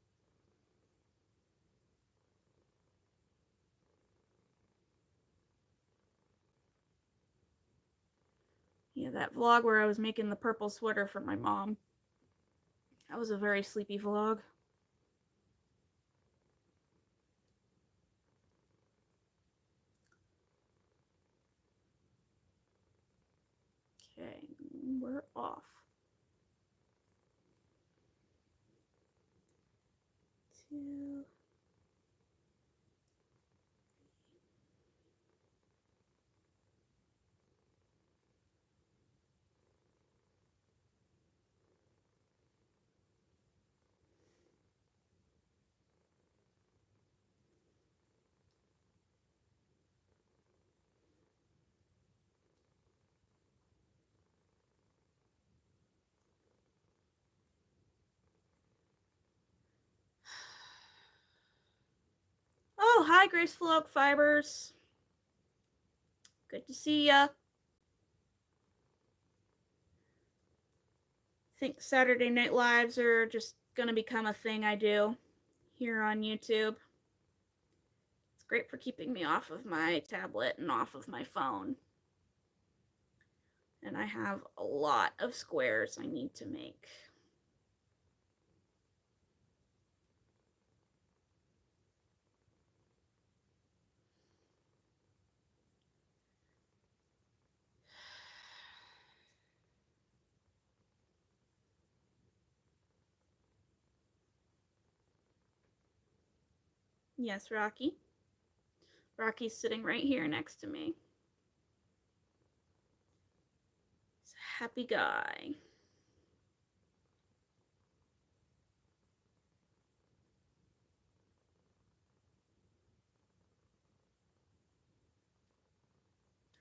Yeah, that vlog where I was making the purple sweater for my mom, that was a very sleepy vlog. Okay, we're off. 2. Oh, hi, Graceful Oak Fibers. Good to see ya. I think Saturday Night Lives are just gonna become a thing I do here on YouTube. It's great for keeping me off of my tablet and off of my phone. And I have a lot of squares I need to make. Yes, Rocky. Rocky's sitting right here next to me. He's a happy guy.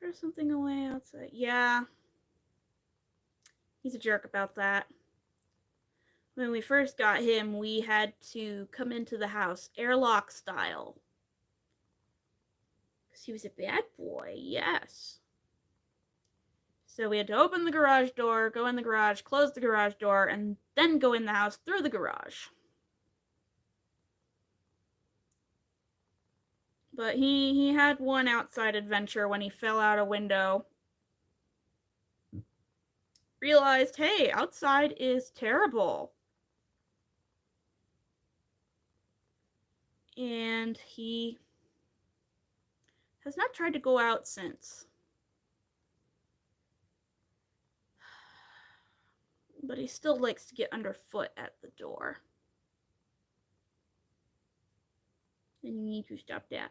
Throw something away outside. Yeah. He's a jerk about that. When we first got him, we had to come into the house airlock style. Because he was a bad boy, yes. So we had to open the garage door, go in the garage, close the garage door, and then go in the house through the garage. But he had one outside adventure when he fell out a window. Realized, hey, outside is terrible. And he has not tried to go out since. But he still likes to get underfoot at the door. And you need to stop that.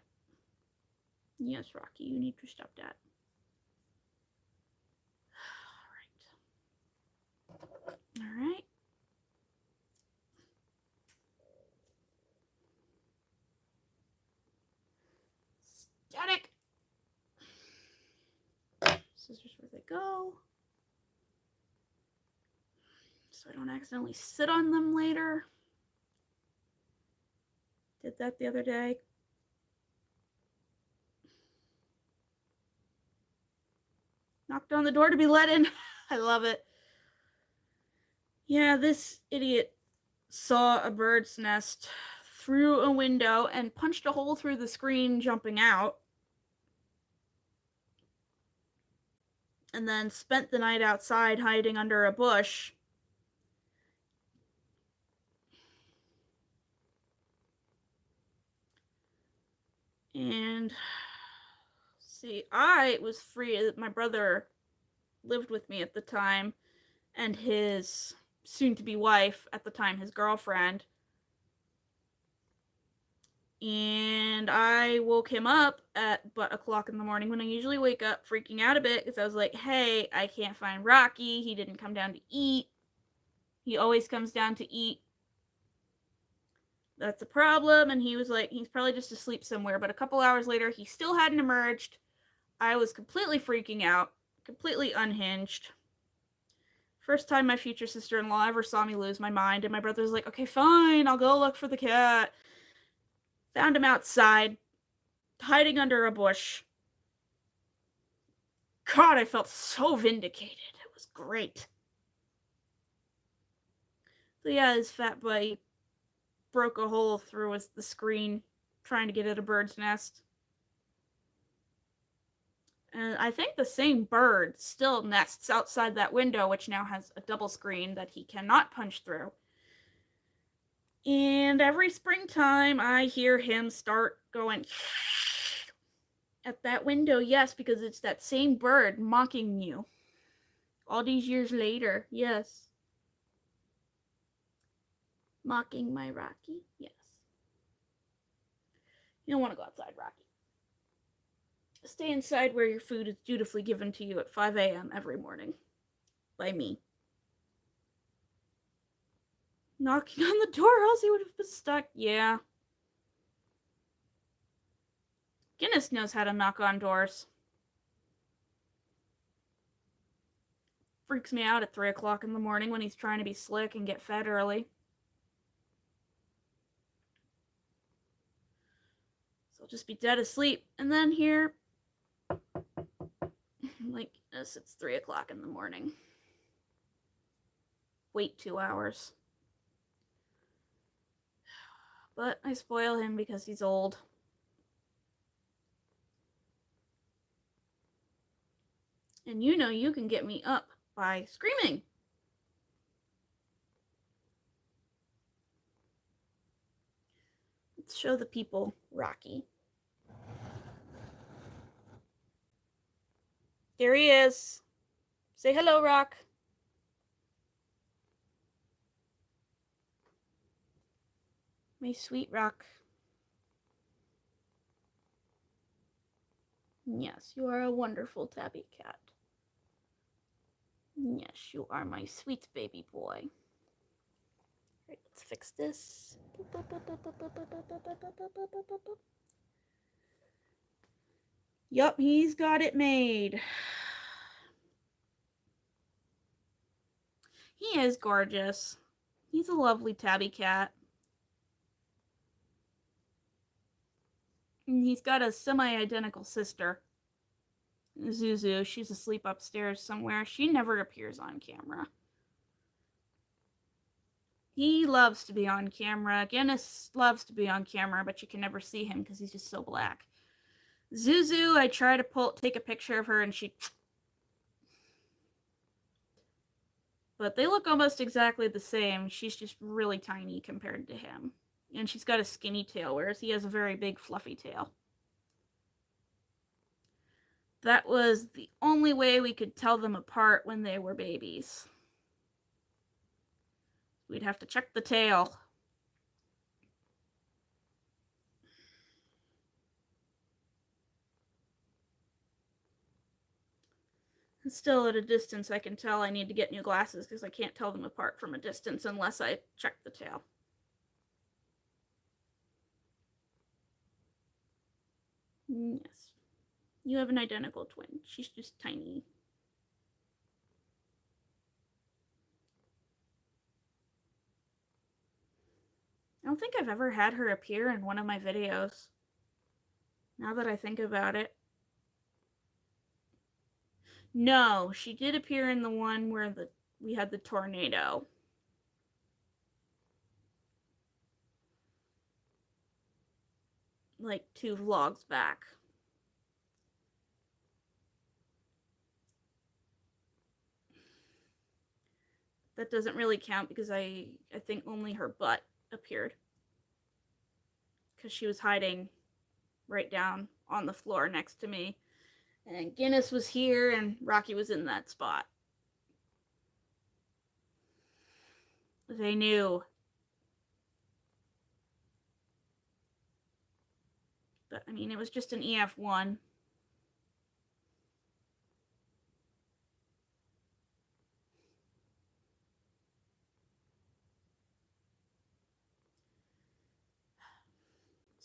Yes, Rocky, you need to stop that. All right. Static. Scissors, where they go. So I don't accidentally sit on them later. Did that the other day. Knocked on the door to be let in. I love it. Yeah, this idiot saw a bird's nest through a window and punched a hole through the screen, jumping out. And then spent the night outside hiding under a bush. And see, I was free. My brother lived with me at the time, and his soon-to-be wife, at the time his girlfriend. And I woke him up at about 1:00 in the morning, when I usually wake up, freaking out a bit because I was like, hey, I can't find Rocky. He didn't come down to eat. He always comes down to eat. That's a problem. And he was like, he's probably just asleep somewhere. But a couple hours later, he still hadn't emerged. I was completely freaking out, completely unhinged. First time my future sister-in-law ever saw me lose my mind. And my brother was like, okay, fine, I'll go look for the cat. Found him outside, hiding under a bush. God, I felt so vindicated. It was great. So yeah, his fat buddy broke a hole through the screen trying to get at a bird's nest. And I think the same bird still nests outside that window, which now has a double screen that he cannot punch through. And every springtime, I hear him start going at that window. Yes, because it's that same bird mocking you. All these years later, yes. Mocking my Rocky, yes. You don't want to go outside, Rocky. Stay inside where your food is dutifully given to you at 5 a.m. every morning. By me. Knocking on the door, else he would have been stuck. Yeah. Guinness knows how to knock on doors. Freaks me out at 3:00 in the morning when he's trying to be slick and get fed early. So I'll just be dead asleep. And then here, like this, it's 3:00 in the morning. Wait 2 hours. But I spoil him because he's old. And you know you can get me up by screaming. Let's show the people Rocky. There he is. Say hello, Rock. My sweet Rock. Yes, you are a wonderful tabby cat. Yes, you are my sweet baby boy. Alright, let's fix this. Yup, he's got it made. He is gorgeous. He's a lovely tabby cat. And he's got a semi-identical sister, Zuzu. She's asleep upstairs somewhere. She never appears on camera. He loves to be on camera. Guinness loves to be on camera, but you can never see him because he's just so black. Zuzu, I try to take a picture of her and she... But they look almost exactly the same. She's just really tiny compared to him. And she's got a skinny tail, whereas he has a very big fluffy tail. That was the only way we could tell them apart when they were babies. We'd have to check the tail. And still at a distance, I can tell I need to get new glasses because I can't tell them apart from a distance unless I check the tail. Yes. You have an identical twin. She's just tiny. I don't think I've ever had her appear in one of my videos. Now that I think about it. No, she did appear in the one where we had the tornado. Like 2 vlogs back. That doesn't really count because I think only her butt appeared. Because she was hiding right down on the floor next to me. And Guinness was here and Rocky was in that spot. They knew. But, I mean, it was just an EF1.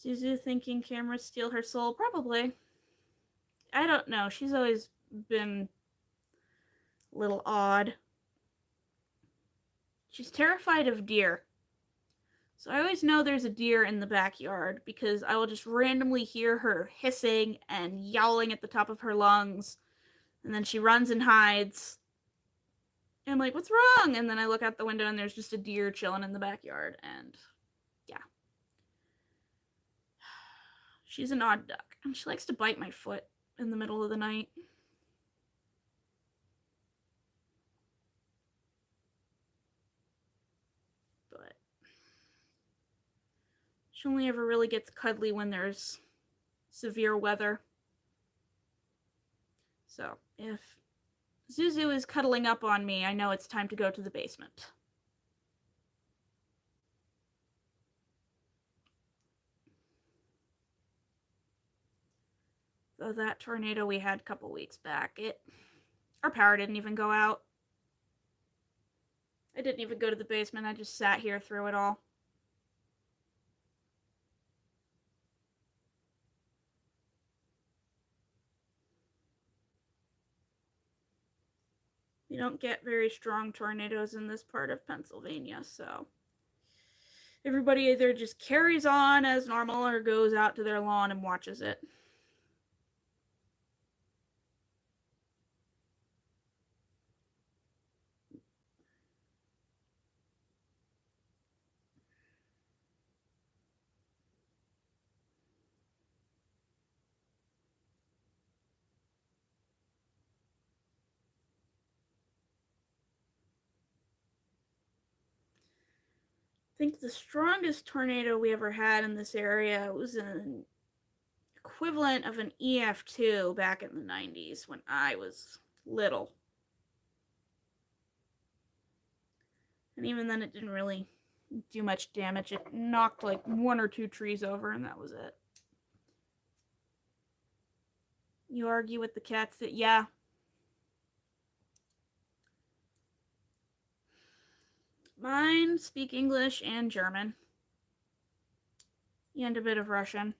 Zuzu thinking cameras steal her soul? Probably. I don't know. She's always been a little odd. She's terrified of deer. So I always know there's a deer in the backyard because I will just randomly hear her hissing and yowling at the top of her lungs. And then she runs and hides. And I'm like, what's wrong? And then I look out the window and there's just a deer chilling in the backyard. And yeah. She's an odd duck. And she likes to bite my foot in the middle of the night. But she only ever really gets cuddly when there's severe weather. So if Zuzu is cuddling up on me, I know it's time to go to the basement. Though that tornado we had a couple weeks back, our power didn't even go out. I didn't even go to the basement. I just sat here through it all. We don't get very strong tornadoes in this part of Pennsylvania, so everybody either just carries on as normal or goes out to their lawn and watches it. I think the strongest tornado we ever had in this area was an equivalent of an EF2 back in the 90s when I was little. And even then it didn't really do much damage. It knocked like 1 or 2 trees over and that was it. You argue with the cats that, yeah. Mine speak English and German. And a bit of Russian.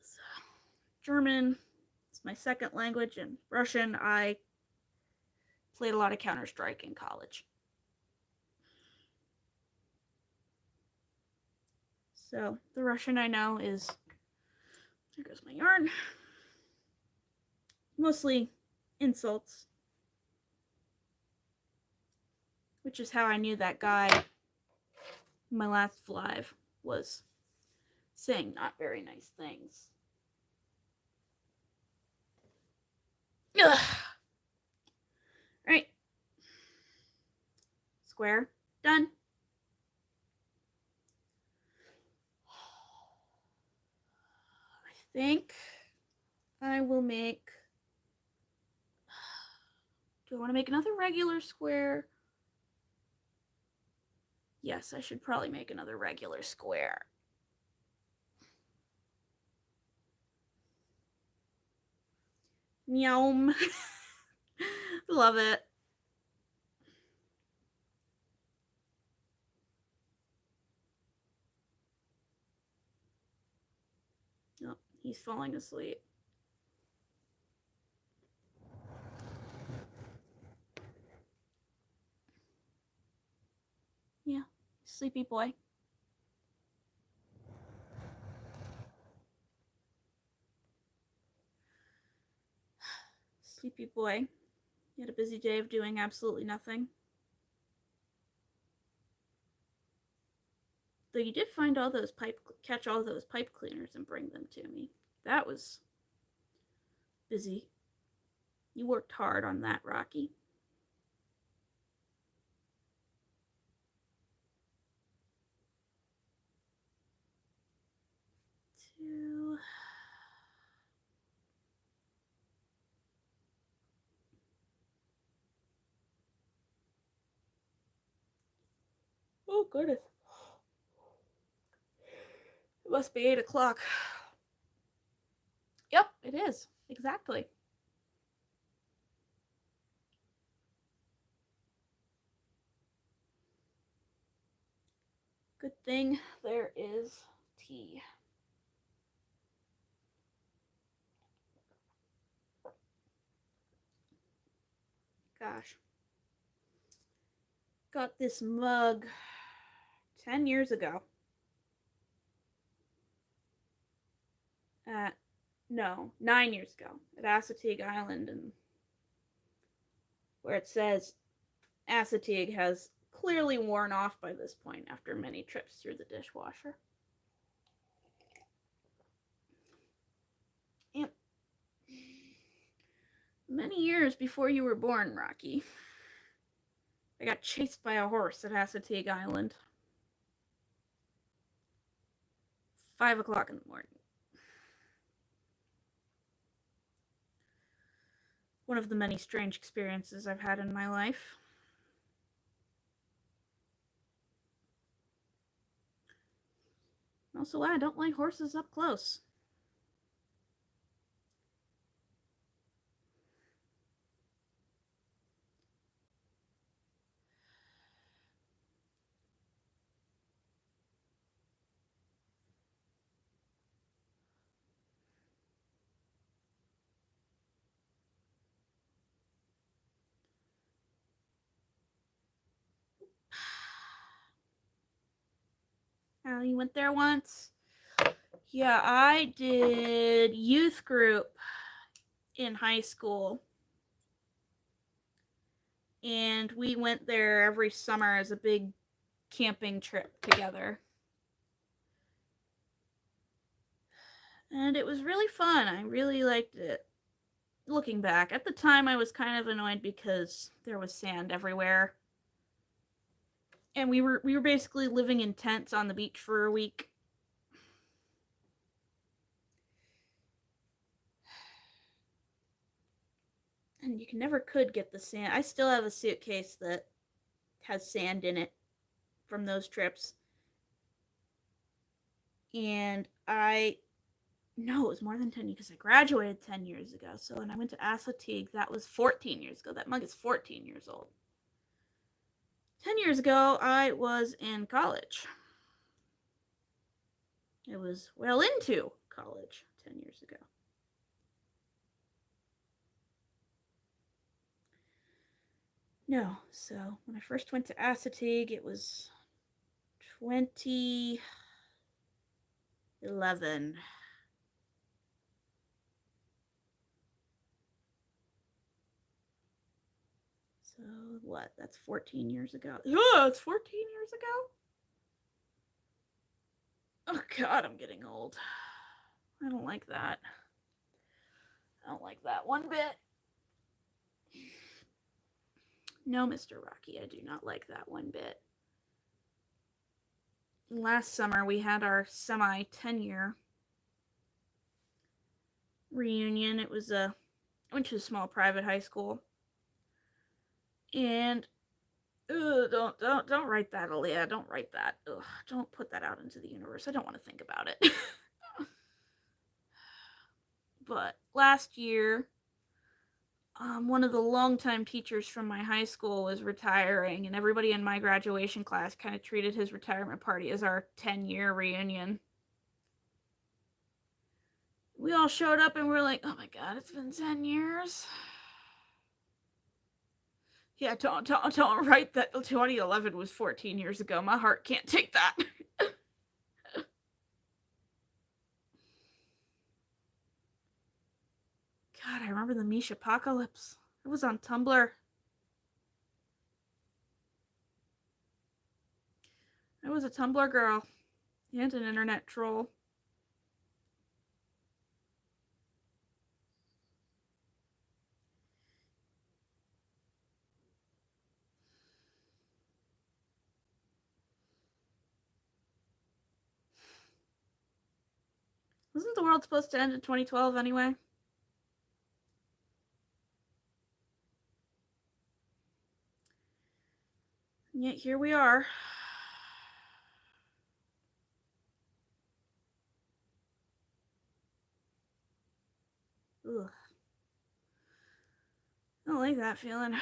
So, German is my second language, and Russian, I played a lot of Counter-Strike in college. So, the Russian I know is, there goes my yarn, mostly insults. Which is how I knew that guy in my last live was saying not very nice things. Ugh. Alright. Square. Done. I think I will make Do I want to make another regular square? Yes, I should probably make another regular square. Meow. Love it. Oh, he's falling asleep. Yeah, sleepy boy. Sleepy boy. You had a busy day of doing absolutely nothing. Though you did find all those catch all those pipe cleaners and bring them to me. That was busy. You worked hard on that, Rocky. Two. Oh, goodness. It must be 8 o'clock. Yep, it is. Exactly. Good thing there is tea. Gosh. Got this mug 10 years ago. No, 9 years ago at Assateague Island, and where it says Assateague has clearly worn off by this point after many trips through the dishwasher. Yep. Many years before you were born, Rocky, I got chased by a horse at Assateague Island. 5 o'clock in the morning. One of the many strange experiences I've had in my life. Also, I don't like horses up close. Oh, you went there once? Yeah, I did youth group in high school. And we went there every summer as a big camping trip together. And it was really fun. I really liked it. Looking back, at the time I was kind of annoyed because there was sand everywhere. And we were basically living in tents on the beach for a week. And you could get the sand. I still have a suitcase that has sand in it from those trips. And no, it was more than 10 years because I graduated 10 years ago. So when I went to Assateague, that was 14 years ago. That mug is 14 years old. 10 years ago, I was in college. I was well into college 10 years ago. No, so when I first went to Assateague, it was 2011. So what? That's 14 years ago. Oh, it's 14 years ago? Oh God, I'm getting old. I don't like that. I don't like that one bit. No, Mr. Rocky, I do not like that one bit. Last summer, we had our semi 10-year reunion. I went to a small private high school. And don't write that, Aaliyah. Don't write that. Ugh, don't put that out into the universe. I don't want to think about it. But last year, one of the longtime teachers from my high school was retiring, and everybody in my graduation class kind of treated his retirement party as our 10-year reunion. We all showed up and we were like, oh my god, it's been 10 years. Yeah, don't write that 2011 was 14 years ago. My heart can't take that. God, I remember the Mish Apocalypse. It was on Tumblr. I was a Tumblr girl and an internet troll. Wasn't the world supposed to end in 2012 anyway? And yet here we are. Ugh. I don't like that feeling.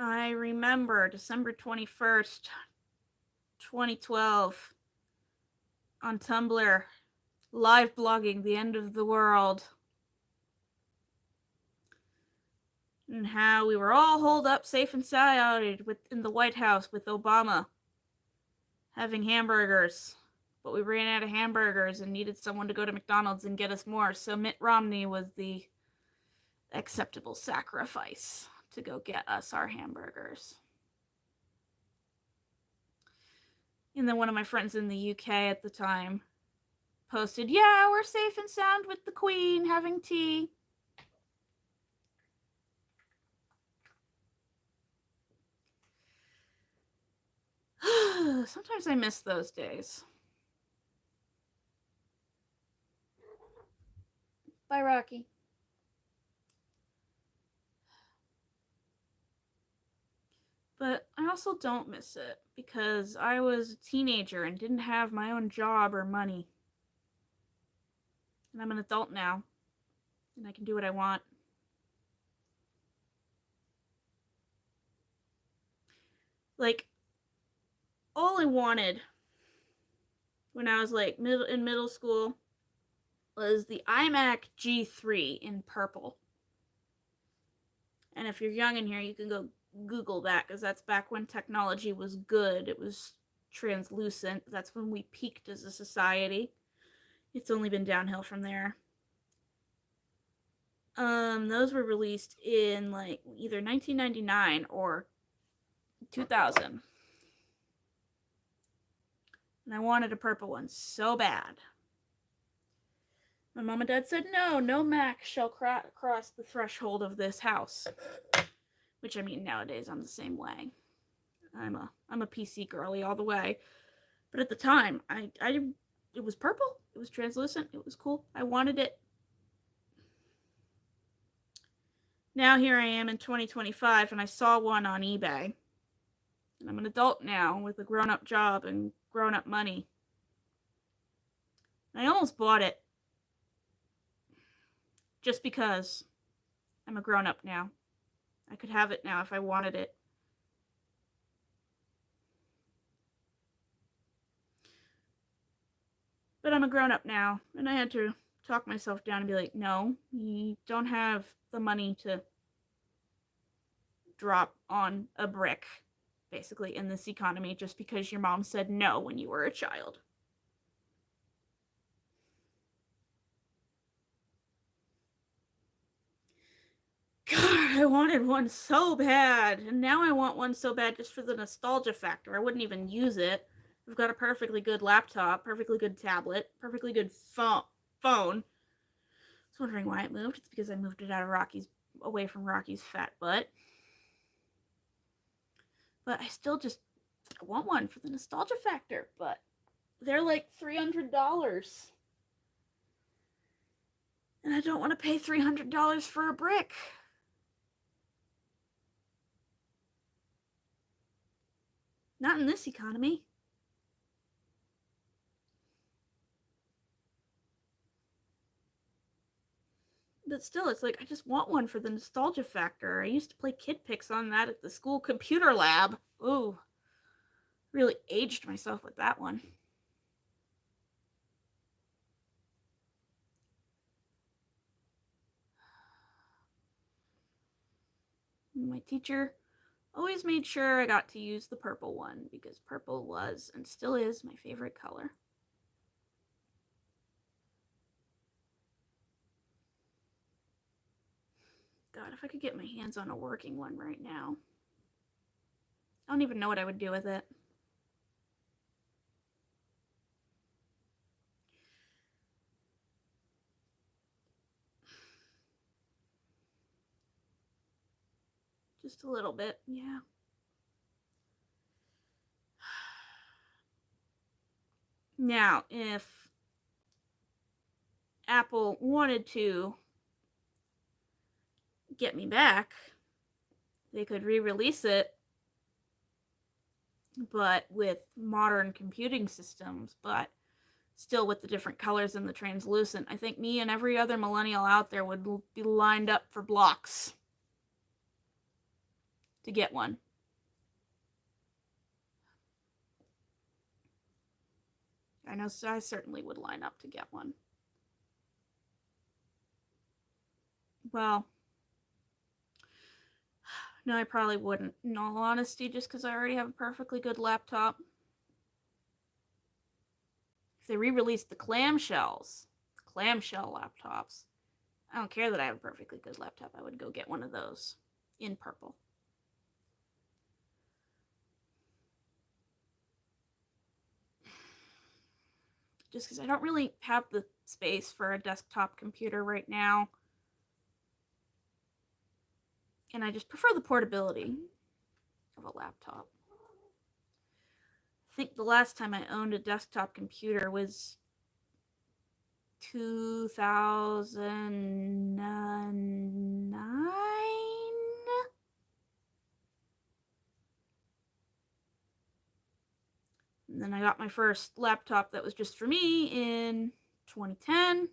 I remember December 21st, 2012, on Tumblr, live blogging the end of the world. And how we were all holed up safe and sound in the White House with Obama having hamburgers. But we ran out of hamburgers and needed someone to go to McDonald's and get us more. So Mitt Romney was the acceptable sacrifice to go get us our hamburgers. And then one of my friends in the UK at the time posted, yeah, we're safe and sound with the Queen having tea. Sometimes I miss those days. Bye, Rocky. But I also don't miss it because I was a teenager and didn't have my own job or money. And I'm an adult now, and I can do what I want. Like, all I wanted when I was like in middle school was the iMac G3 in purple. And if you're young in here, you can go Google that because that's back when technology was good. It was translucent. That's when we peaked as a society. It's only been downhill from there. Those were released in like either 1999 or 2000. And I wanted a purple one so bad. My mom and dad said, no Mac shall cross the threshold of this house. Which, I mean, nowadays I'm the same way. I'm a PC girly all the way. But at the time, it was purple. It was translucent. It was cool. I wanted it. Now here I am in 2025 and I saw one on eBay. And I'm an adult now with a grown-up job and grown-up money. And I almost bought it. Just because I'm a grown-up now. I could have it now if I wanted it. But I'm a grown-up now, and I had to talk myself down and be like, no, you don't have the money to drop on a brick, basically, in this economy just because your mom said no when you were a child. God, I wanted one so bad, and now I want one so bad just for the nostalgia factor. I wouldn't even use it. I've got a perfectly good laptop, perfectly good tablet, perfectly good phone. I was wondering why it moved. It's because I moved it away from Rocky's fat butt. But I still just I want one for the nostalgia factor, but they're like $300. And I don't want to pay $300 for a brick. Not in this economy. But still, it's like, I just want one for the nostalgia factor. I used to play Kid Pix on that at the school computer lab. Ooh, really aged myself with that one. My teacher always made sure I got to use the purple one because purple was and still is my favorite color. God, if I could get my hands on a working one right now. I don't even know what I would do with it. Just a little bit, yeah. Now, if Apple wanted to get me back, they could re-release it, but with modern computing systems, but still with the different colors and the translucent. I think me and every other millennial out there would be lined up for blocks to get one. I know, so I certainly would line up to get one. Well, no, I probably wouldn't, in all honesty, just because I already have a perfectly good laptop. If they re-released the clamshells, clamshell laptops, I don't care that I have a perfectly good laptop. I would go get one of those in purple. Just because I don't really have the space for a desktop computer right now. And I just prefer the portability of a laptop. I think the last time I owned a desktop computer was 2009. And then I got my first laptop that was just for me in 2010.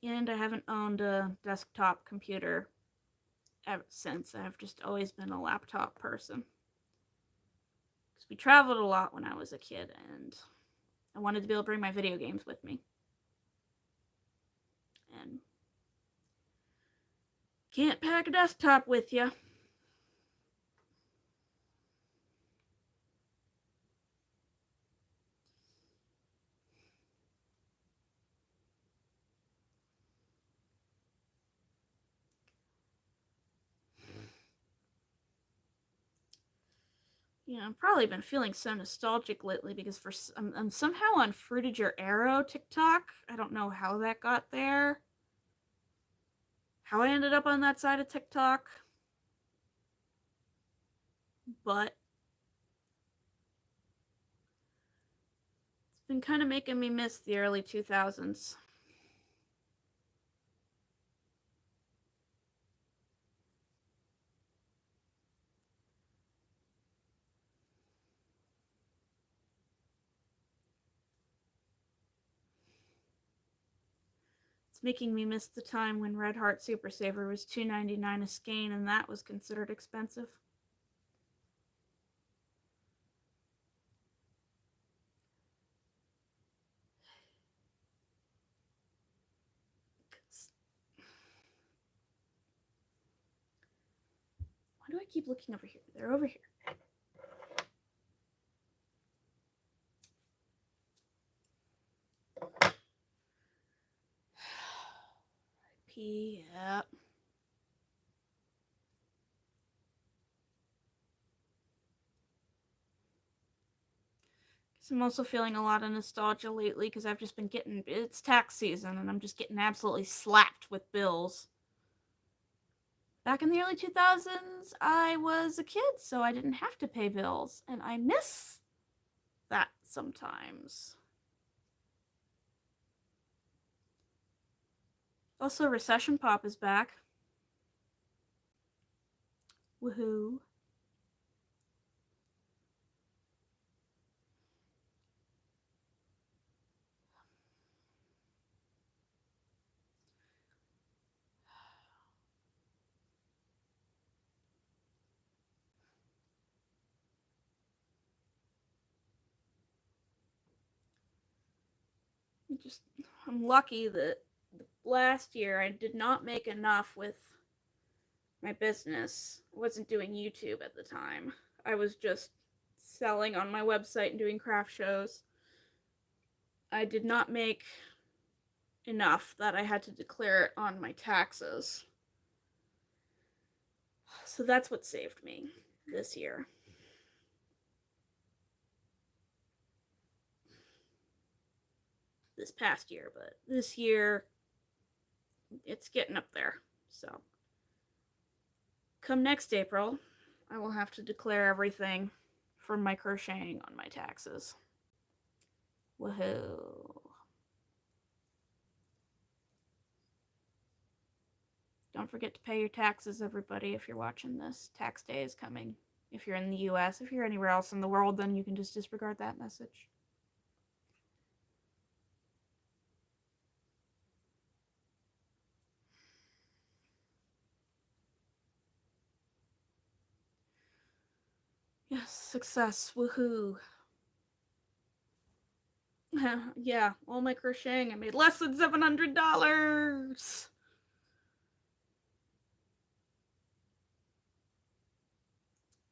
And I haven't owned a desktop computer ever since. I've just always been a laptop person. Because we traveled a lot when I was a kid, and I wanted to be able to bring my video games with me. And can't pack a desktop with you. You know, I've probably been feeling so nostalgic lately because I'm somehow on Fruited Your Arrow TikTok. I don't know how that got there. How I ended up on that side of TikTok. But it's been kind of making me miss the early 2000s. It's making me miss the time when Red Heart Super Saver was $2.99 a skein, and that was considered expensive. Why do I keep looking over here? They're over here. Yeah. I'm also feeling a lot of nostalgia lately because I've just been getting, it's tax season and I'm just getting absolutely slapped with bills. back in the early 2000s, I was a kid, so I didn't have to pay bills, and I miss that sometimes. Also, Recession Pop is back. Woohoo. I'm lucky that last year I did not make enough with my business. I wasn't doing YouTube at the time. I was just selling on my website and doing craft shows. I did not make enough that I had to declare it on my taxes. So that's what saved me this year. This past year, but this year it's getting up there. So come next April, I will have to declare everything from my crocheting on my taxes. Woohoo. Don't forget to pay your taxes, everybody, if you're watching this. Tax day is coming. If you're in the US, if you're anywhere else in the world, then you can just disregard that message. Yes, success. Woohoo. Yeah, all my crocheting, I made less than $700.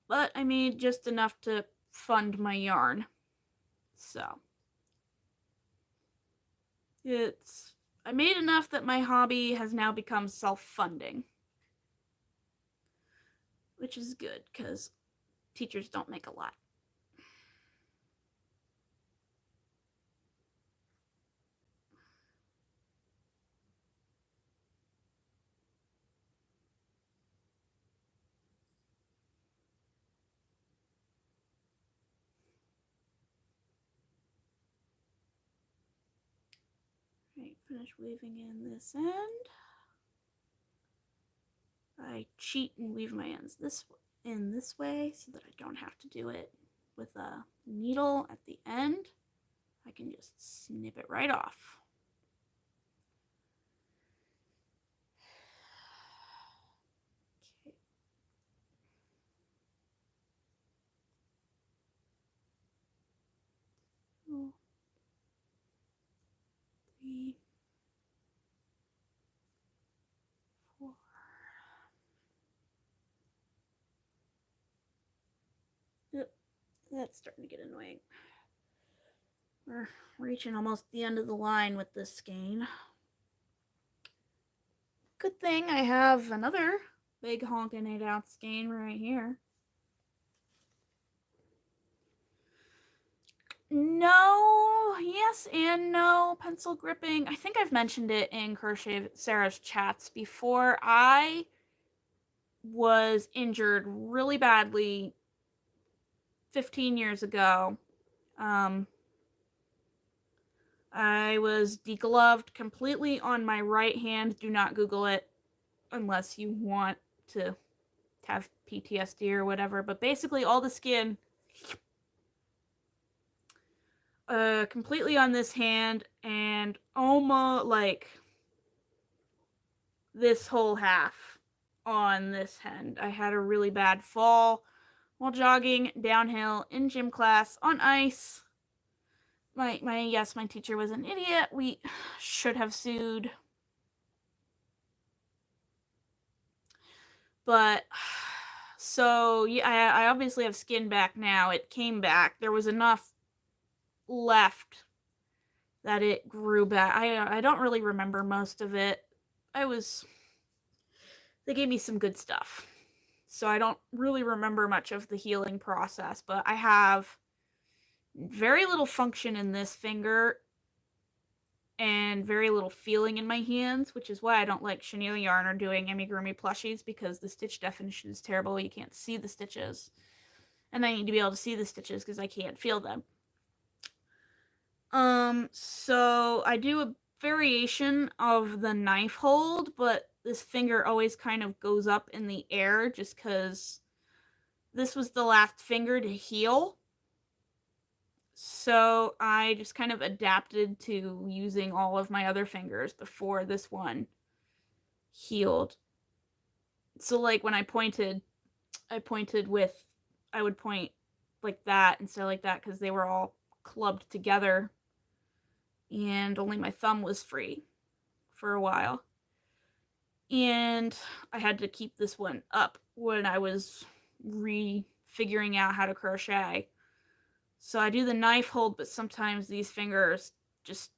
But I made just enough to fund my yarn. So I made enough that my hobby has now become self-funding, which is good because teachers don't make a lot. Right, finish weaving in this end. I cheat and weave my ends this way so that I don't have to do it with a needle at the end. I can just snip it right off. Okay. 2, 3, 4. Yep, that's starting to get annoying. We're reaching almost the end of the line with this skein. Good thing I have another big honkin' 8-ounce skein right here. No, yes and no. Pencil gripping. I think I've mentioned it in Crochet Sarah's chats before. I was injured really badly 15 years ago. I was degloved completely on my right hand. Do not Google it unless you want to have PTSD or whatever. But basically all the skin completely on this hand and almost like this whole half on this hand. I had a really bad fall while jogging downhill in gym class on ice. My teacher was an idiot. We should have sued. But so yeah, I obviously have skin back now. It came back. There was enough left that it grew back. I don't really remember most of it. They gave me some good stuff. So I don't really remember much of the healing process, but I have very little function in this finger. and very little feeling in my hands, which is why I don't like chenille yarn or doing amigurumi plushies, because the stitch definition is terrible. You can't see the stitches. And I need to be able to see the stitches because I can't feel them. So I do a variation of the knife hold, but this finger always kind of goes up in the air just because this was the last finger to heal. So I just kind of adapted to using all of my other fingers before this one healed. So like when I pointed with, I would point like that instead of like that because they were all clubbed together and only my thumb was free for a while. And I had to keep this one up when I was figuring out how to crochet. So I do the knife hold, but sometimes these fingers just,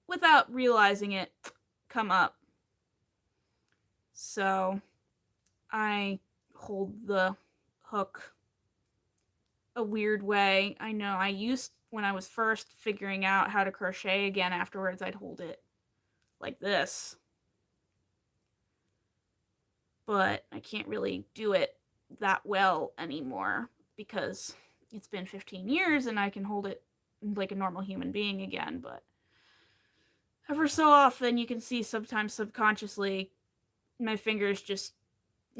without realizing it, come up. So I hold the hook a weird way. I know I used, when I was first figuring out how to crochet again afterwards, I'd hold it like this. But I can't really do it that well anymore because it's been 15 years and I can hold it like a normal human being again. But ever so often you can see sometimes subconsciously my fingers just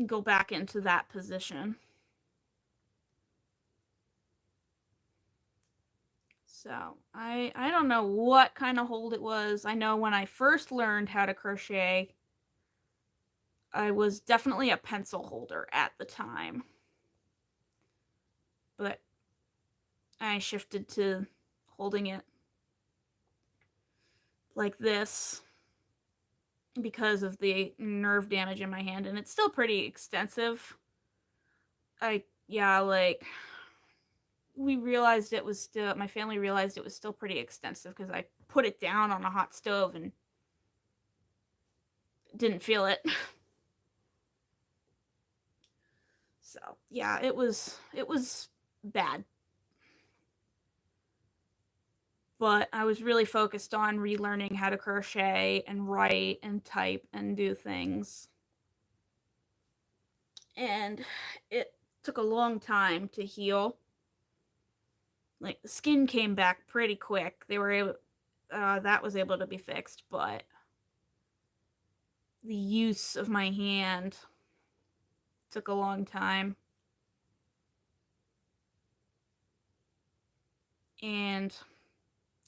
go back into that position. So I don't know what kind of hold it was. I know when I first learned how to crochet, I was definitely a pencil holder at the time. But I shifted to holding it like this because of the nerve damage in my hand, and it's still pretty extensive. Like we realized it was still, my family realized it was still pretty extensive because I put it down on a hot stove and didn't feel it. So yeah, it was bad. But I was really focused on relearning how to crochet and write and type and do things. And it took a long time to heal. Like the skin came back pretty quick. They were able, that was able to be fixed, but the use of my hand took a long time. And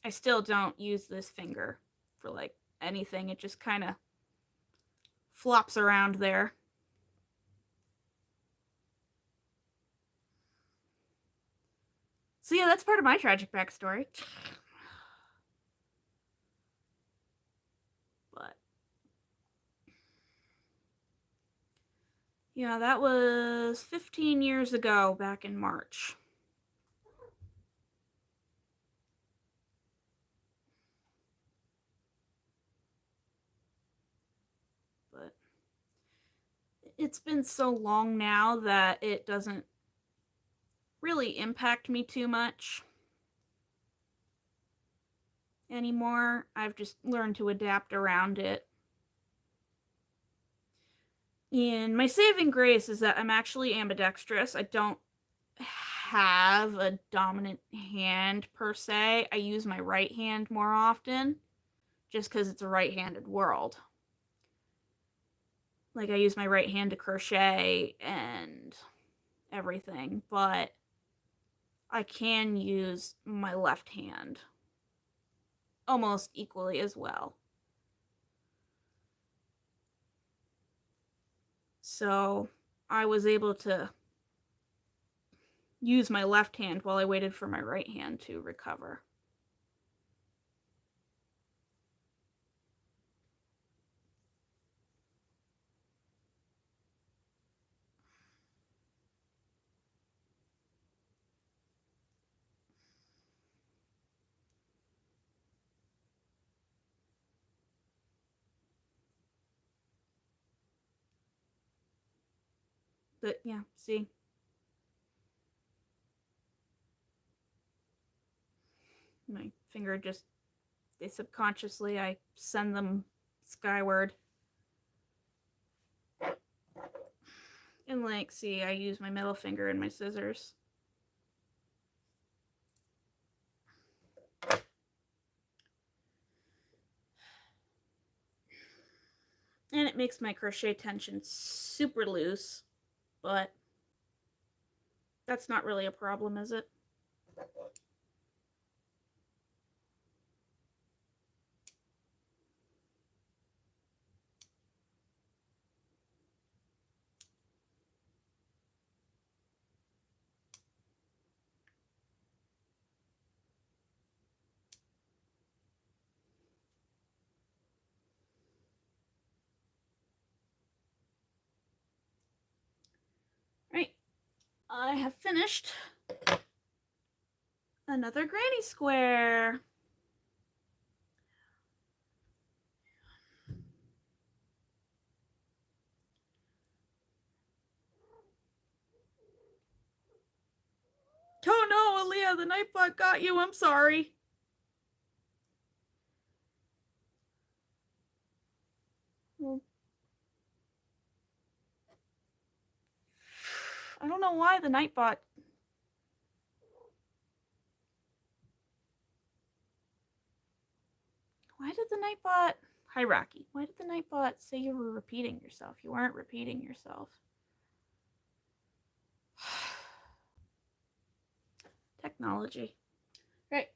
I still don't use this finger for like anything. It just kind of flops around there. So yeah, that's part of my tragic backstory. But yeah, that was 15 years ago, back in March. But it's been so long now that it doesn't really impact me too much anymore. I've just learned to adapt around it. And my saving grace is that I'm actually ambidextrous. I don't have a dominant hand per se. I use my right hand more often just because it's a right-handed world. Like I use my right hand to crochet and everything, but I can use my left hand almost equally as well. So I was able to use my left hand while I waited for my right hand to recover. But yeah, see, my finger just they subconsciously, I send them skyward. And like, see, I use my middle finger and my scissors. And it makes my crochet tension super loose, but that's not really a problem, is it? Right, I have finished another granny square. Oh no, Aaliyah, the nightbot got you. I'm sorry. Well, I don't know why the nightbot. Why did the nightbot? Hi, Rocky. Why did the nightbot say you were repeating yourself? You weren't repeating yourself. Technology. Right.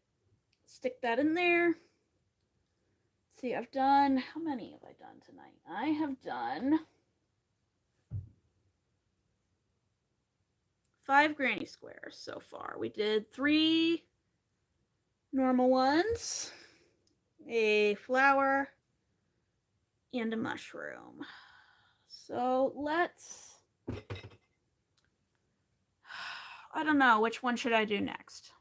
Stick that in there. Let's see, I've done, how many have I done tonight? I have done 5 granny squares so far. We did 3 normal ones, a flower, and a mushroom. So let's, I don't know, which one should I do next?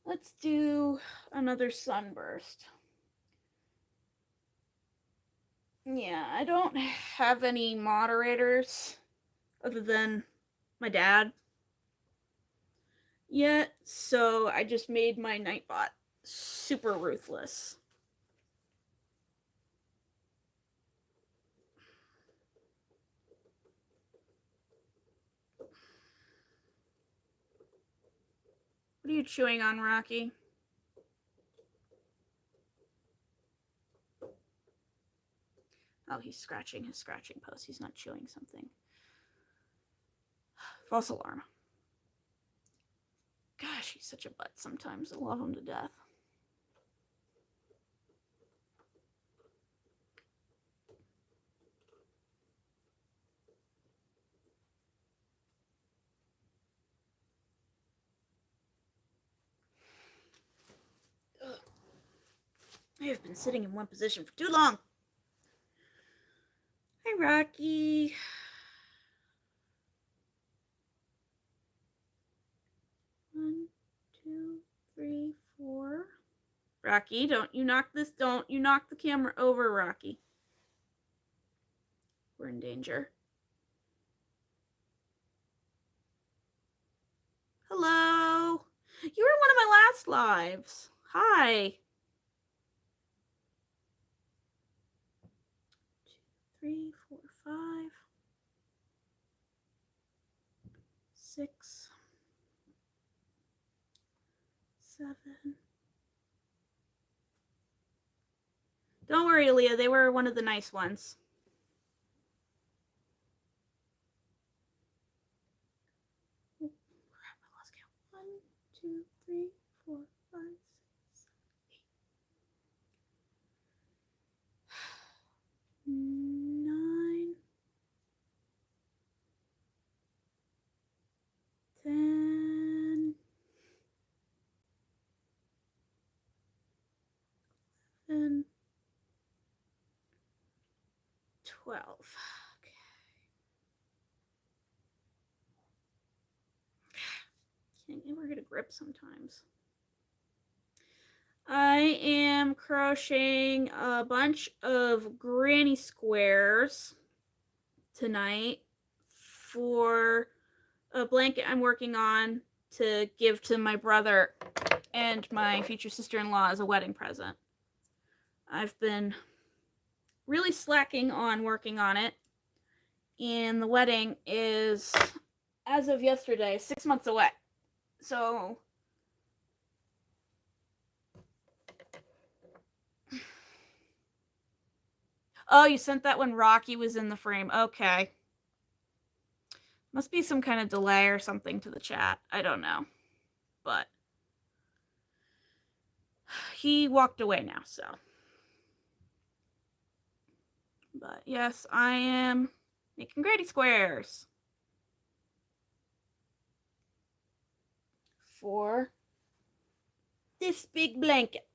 Let's do another sunburst. Yeah, I don't have any moderators other than my dad yet, so I just made my nightbot super ruthless. What are you chewing on, Rocky? Oh, he's scratching his scratching post. He's not chewing something. False alarm. Gosh, he's such a butt sometimes. I love him to death. Ugh. I have been sitting in one position for too long. Hi, Rocky. One, two, three, 4. Rocky, don't you knock this, don't you knock the camera over, Rocky. We're in danger. Hello. You were in one of my last lives. Hi. 2, 3, 4, 5, 6, 7. Don't worry, Aaliyah. They were one of the nice ones. Oh, crap, I lost count. 1, 2, 3, 4, 5, 6, 7, 8. 9, 10, 11, 12. Okay. Can't ever get a grip sometimes. I am crocheting a bunch of granny squares tonight for a blanket I'm working on to give to my brother and my future sister-in-law as a wedding present. I've been really slacking on working on it, and the wedding is, as of yesterday, 6 months away. So oh, you sent that when Rocky was in the frame. Okay. Must be some kind of delay or something to the chat. I don't know. But he walked away now, so. But yes, I am making Grady squares for this big blanket.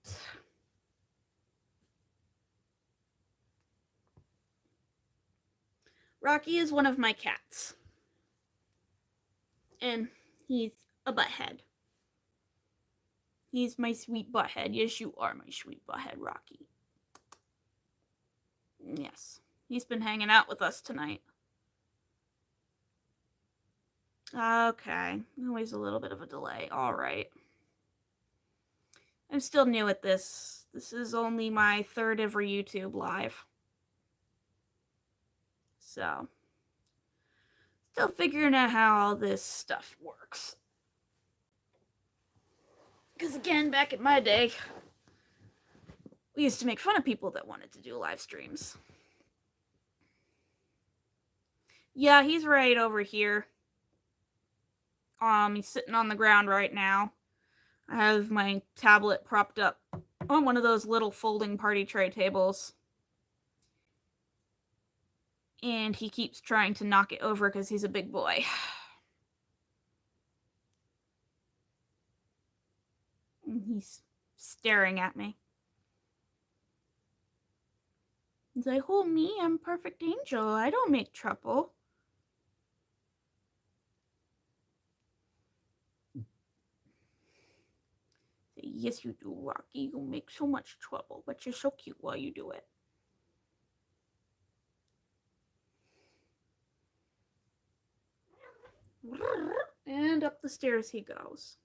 Rocky is one of my cats. And he's a butthead. He's my sweet butthead. Yes, you are my sweet butthead, Rocky. Yes, he's been hanging out with us tonight. Okay, always a little bit of a delay. All right. I'm still new at this. This is only my third ever YouTube live. So, still figuring out how all this stuff works. Because again, back in my day, we used to make fun of people that wanted to do live streams. Yeah, he's right over here. He's sitting on the ground right now. I have my tablet propped up on one of those little folding party tray tables. And he keeps trying to knock it over because he's a big boy. And he's staring at me. He's like, oh, me, I'm a perfect angel. I don't make trouble. Yes, you do, Rocky. You make so much trouble, but you're so cute while you do it. And up the stairs he goes.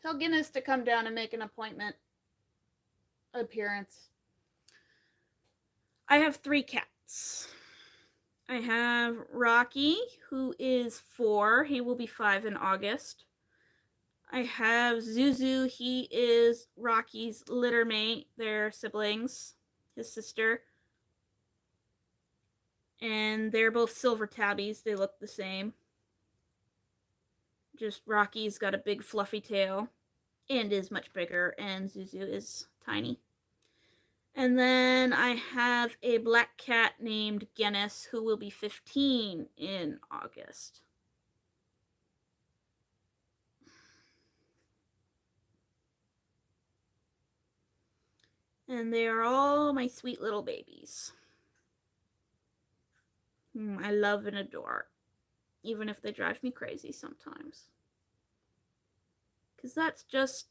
Tell Guinness to come down and make an appointment appearance. I have 3 cats. I have Rocky, who is 4. He will be 5 in August. I have Zuzu. He is Rocky's litter mate. They're siblings, his sister. And they're both silver tabbies. They look the same. Just Rocky's got a big fluffy tail and is much bigger, and Zuzu is tiny. And then I have a black cat named Guinness, who will be 15 in August. And they are all my sweet little babies. I love and adore, even if they drive me crazy sometimes. Because that's just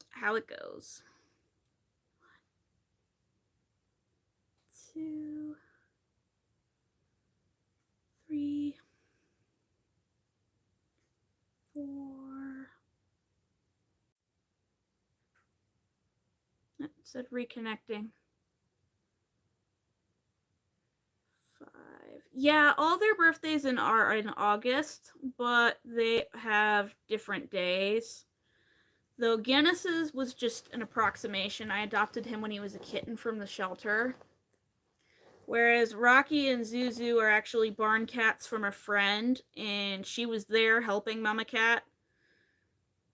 how it goes. 1, 2, 3, 4. It said reconnecting. 5. Yeah, all their birthdays are in August, but they have different days. Though Guinness's was just an approximation. I adopted him when he was a kitten from the shelter. Whereas Rocky and Zuzu are actually barn cats from a friend, and she was there helping Mama Cat.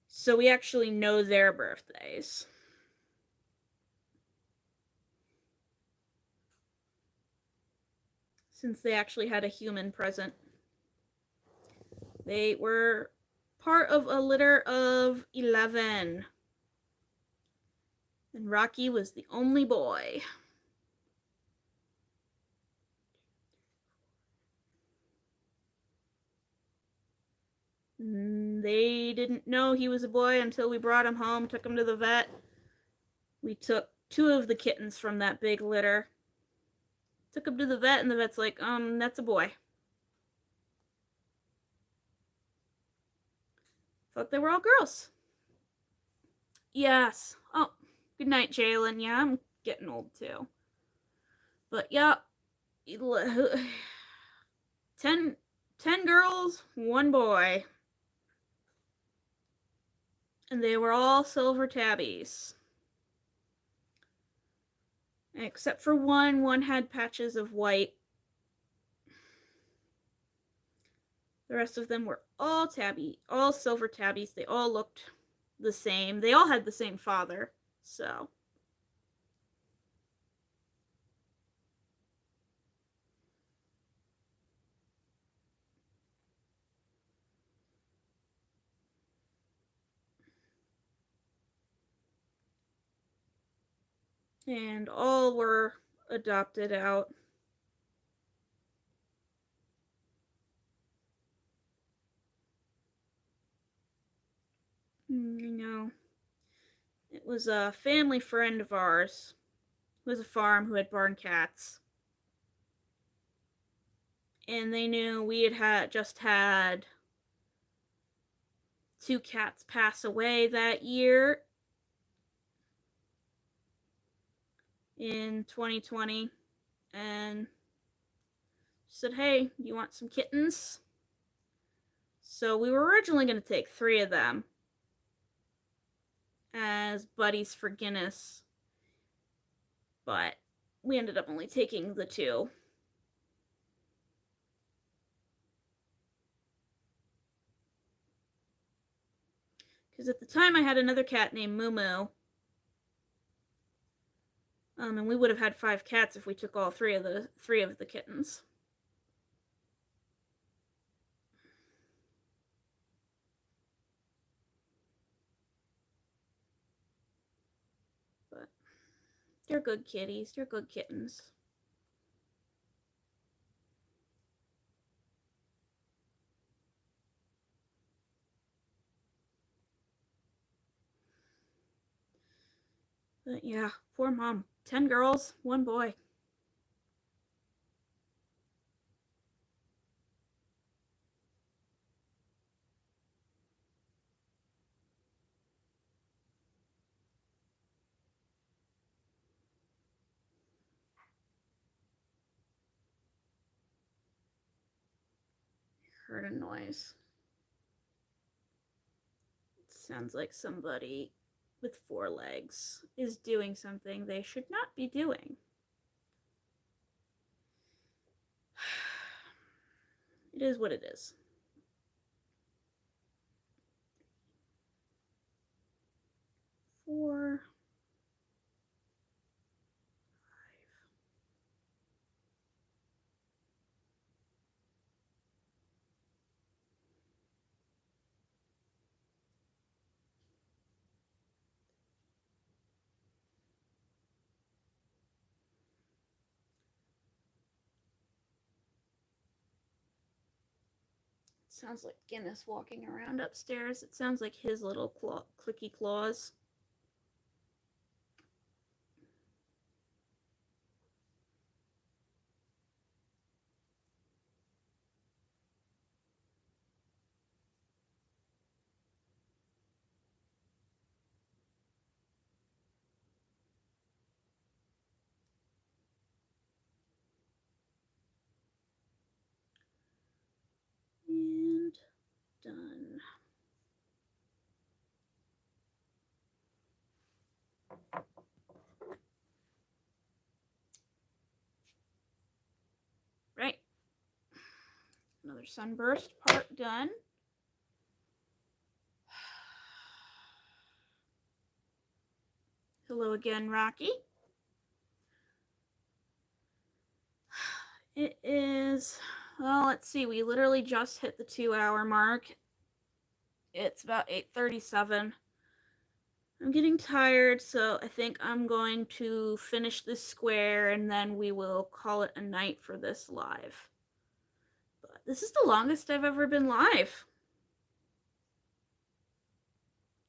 So we actually know their birthdays. Since they actually had a human present. They were part of a litter of 11. And Rocky was the only boy. They didn't know he was a boy until we brought him home, took him to the vet. We took two of the kittens from that big litter. Took them to the vet, and the vet's like, that's a boy. Thought they were all girls. Yes. Oh, good night, Jalen. Yeah, I'm getting old too. But yeah, 10 girls, one boy. And they were all silver tabbies. Except for one. One had patches of white. The rest of them were all tabby, all silver tabbies. They all looked the same. They all had the same father, so. And all were adopted out. You know, it was a family friend of ours who was a farm who had barn cats. And they knew we had just had 2 cats pass away that year in 2020. And she said, hey, you want some kittens? So we were originally going to take 3 of them as buddies for Guinness, but we ended up only taking the 2. Because at the time I had another cat named Moo Moo. And we would have had 5 cats if we took all 3 of the kittens. But they're good kitties. They're good kittens. But yeah, poor mom. 10 girls, 1 boy. Heard a noise. It sounds like somebody with 4 legs is doing something they should not be doing. It is what it is. 4, 5. Sounds like Guinness walking around upstairs. It sounds like his little clicky claws. And done. Right. Another sunburst part done. Hello again, Rocky. It is, well, let's see, we literally just hit the 2-hour mark. It's about 8:37. I'm getting tired, so I think I'm going to finish this square and then we will call it a night for this live. But this is the longest I've ever been live.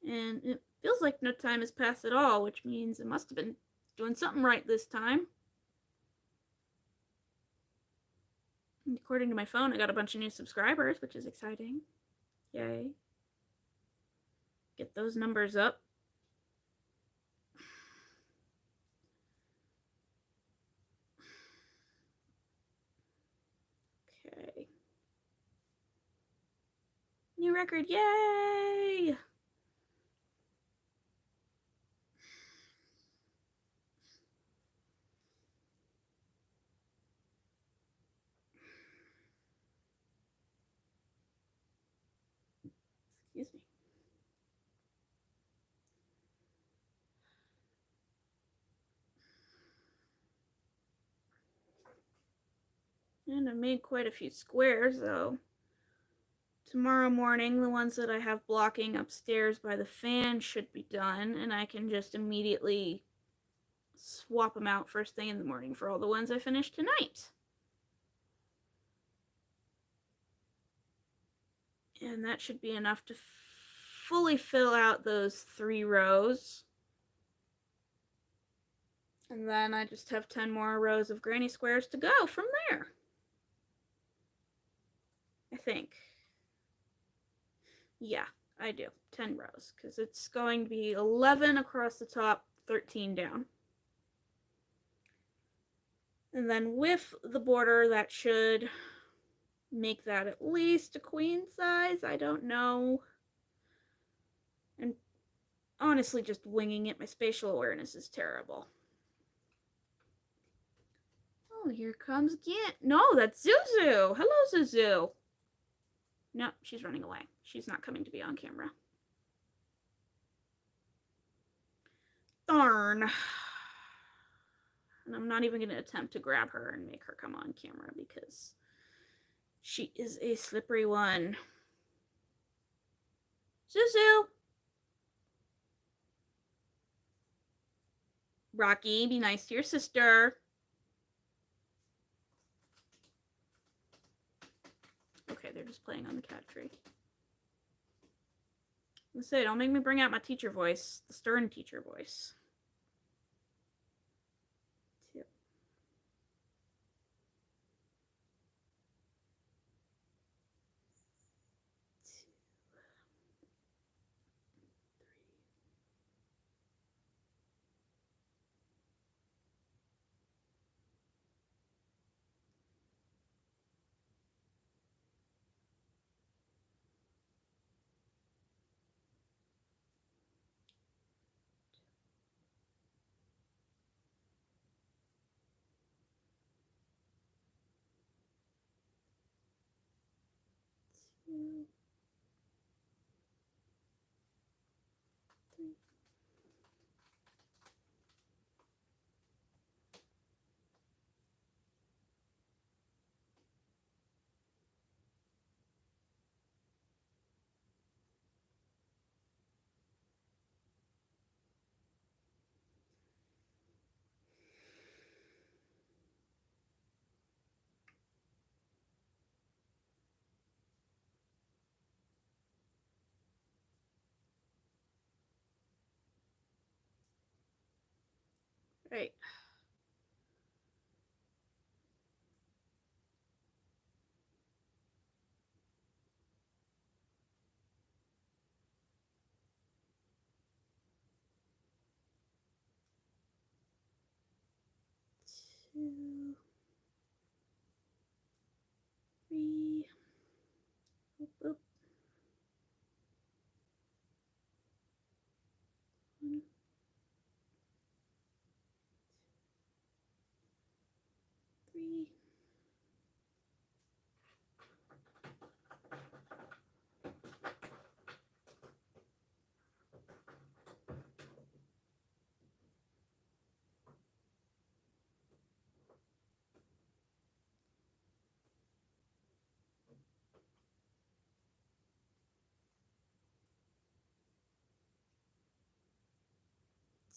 And it feels like no time has passed at all, which means it must have been doing something right this time. And according to my phone, I got a bunch of new subscribers, which is exciting. Yay. Get those numbers up. Okay. New record, yay! Excuse me. And I made quite a few squares, though. Tomorrow morning, the ones that I have blocking upstairs by the fan should be done, and I can just immediately swap them out first thing in the morning for all the ones I finished tonight. And that should be enough to fully fill out those 3 rows. And then I just have 10 more rows of granny squares to go from there. I think. Yeah, I do. 10 rows, because it's going to be 11 across the top, 13 down. And then with the border, that should make that at least a queen size. I don't know. And honestly, just winging it, my spatial awareness is terrible. Oh, here comes Gant. No, that's Zuzu. Hello, Zuzu. No, she's running away. She's not coming to be on camera. Darn. And I'm not even going to attempt to grab her and make her come on camera because she is a slippery one. Zuzu. Rocky, be nice to your sister. Okay, they're just playing on the cat tree. Let's say, don't make me bring out my teacher voice, the stern teacher voice. 2. 2, 3. Right. Two, 3. Oop, oop. 1, 3.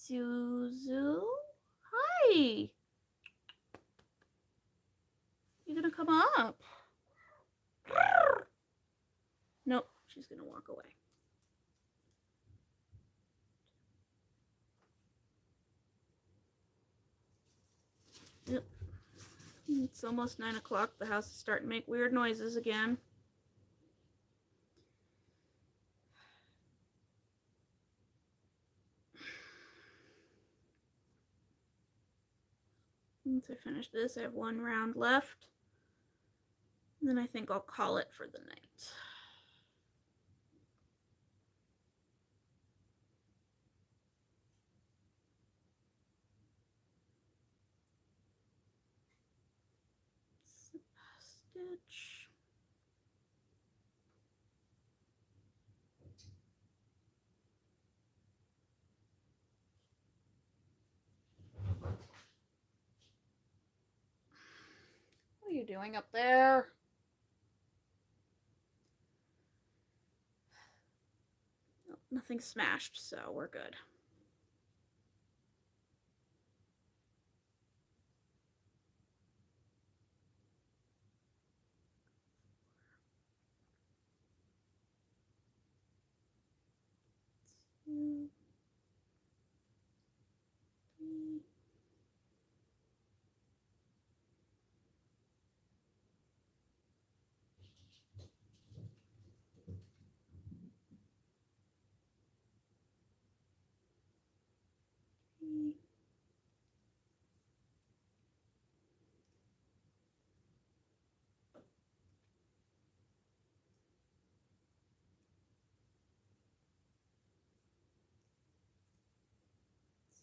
Zuzu? Hi! You gonna come up? Nope, she's gonna walk away. Yep. It's almost 9 o'clock. The house is starting to make weird noises again. Once I finish this, I have one round left. And then I think I'll call it for the night. Stitch. What are you doing up there? Oh, nothing smashed, so we're good. Two, three.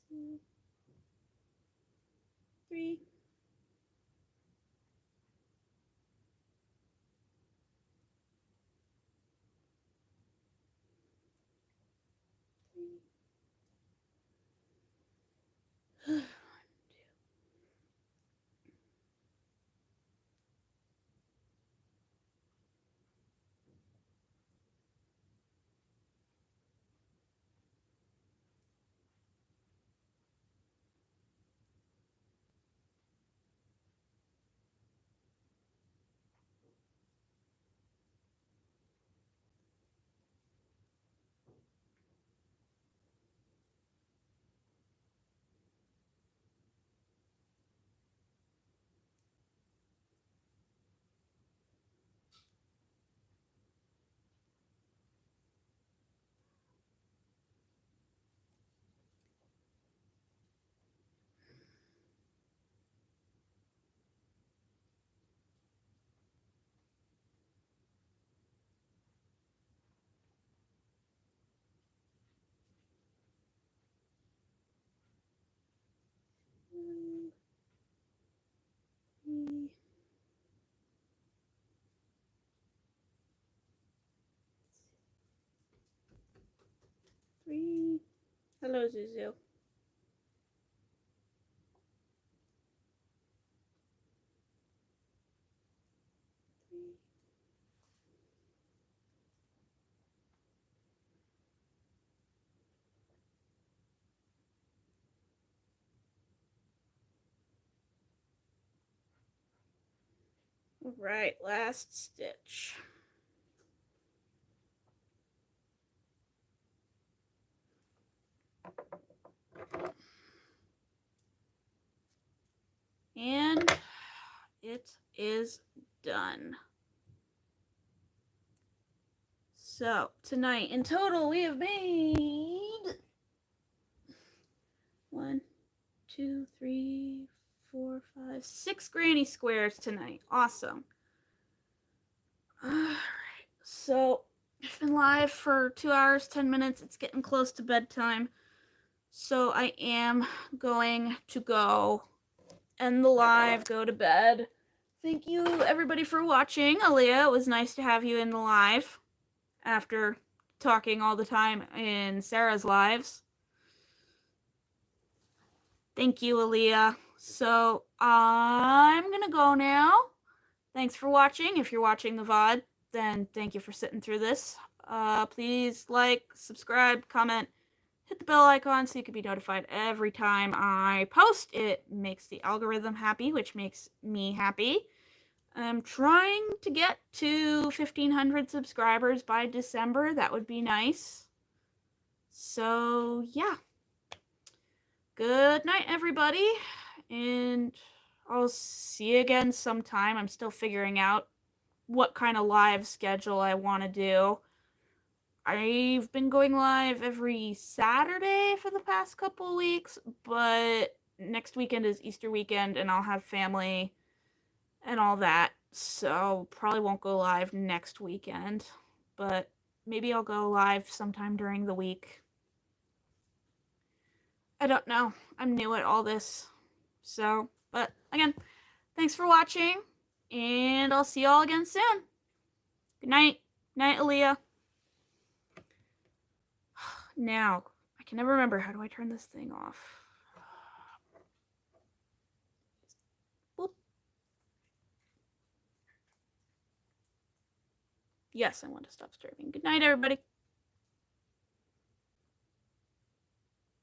Two, three. One, three. Three. Hello, Zuzu. Three. All right, last stitch. And it is done. So tonight in total we have made 1, 2, 3, 4, 5, 6 granny squares tonight. Awesome. Alright, so I've been live for 2 hours, 10 minutes. It's getting close to bedtime. So I am going to go end the live, go to bed. Thank you everybody for watching. Aaliyah, it was nice to have you in the live after talking all the time in Sarah's lives. Thank you, Aaliyah. So I'm gonna go now. Thanks for watching. If you're watching the VOD, then thank you for sitting through this. Please like, subscribe, comment, hit the bell icon so you can be notified every time I post. It makes the algorithm happy, which makes me happy. I'm trying to get to 1,500 subscribers by December. That would be nice. So, yeah. Good night, everybody. And I'll see you again sometime. I'm still figuring out what kind of live schedule I want to do. I've been going live every Saturday for the past couple of weeks, but next weekend is Easter weekend and I'll have family and all that. So probably won't go live next weekend, but maybe I'll go live sometime during the week. I don't know. I'm new at all this. So, but again, thanks for watching and I'll see y'all again soon. Good night. Night, Aaliyah. Now, I can never remember. How do I turn this thing off? Boop. Yes, I want to stop streaming. Good night, everybody.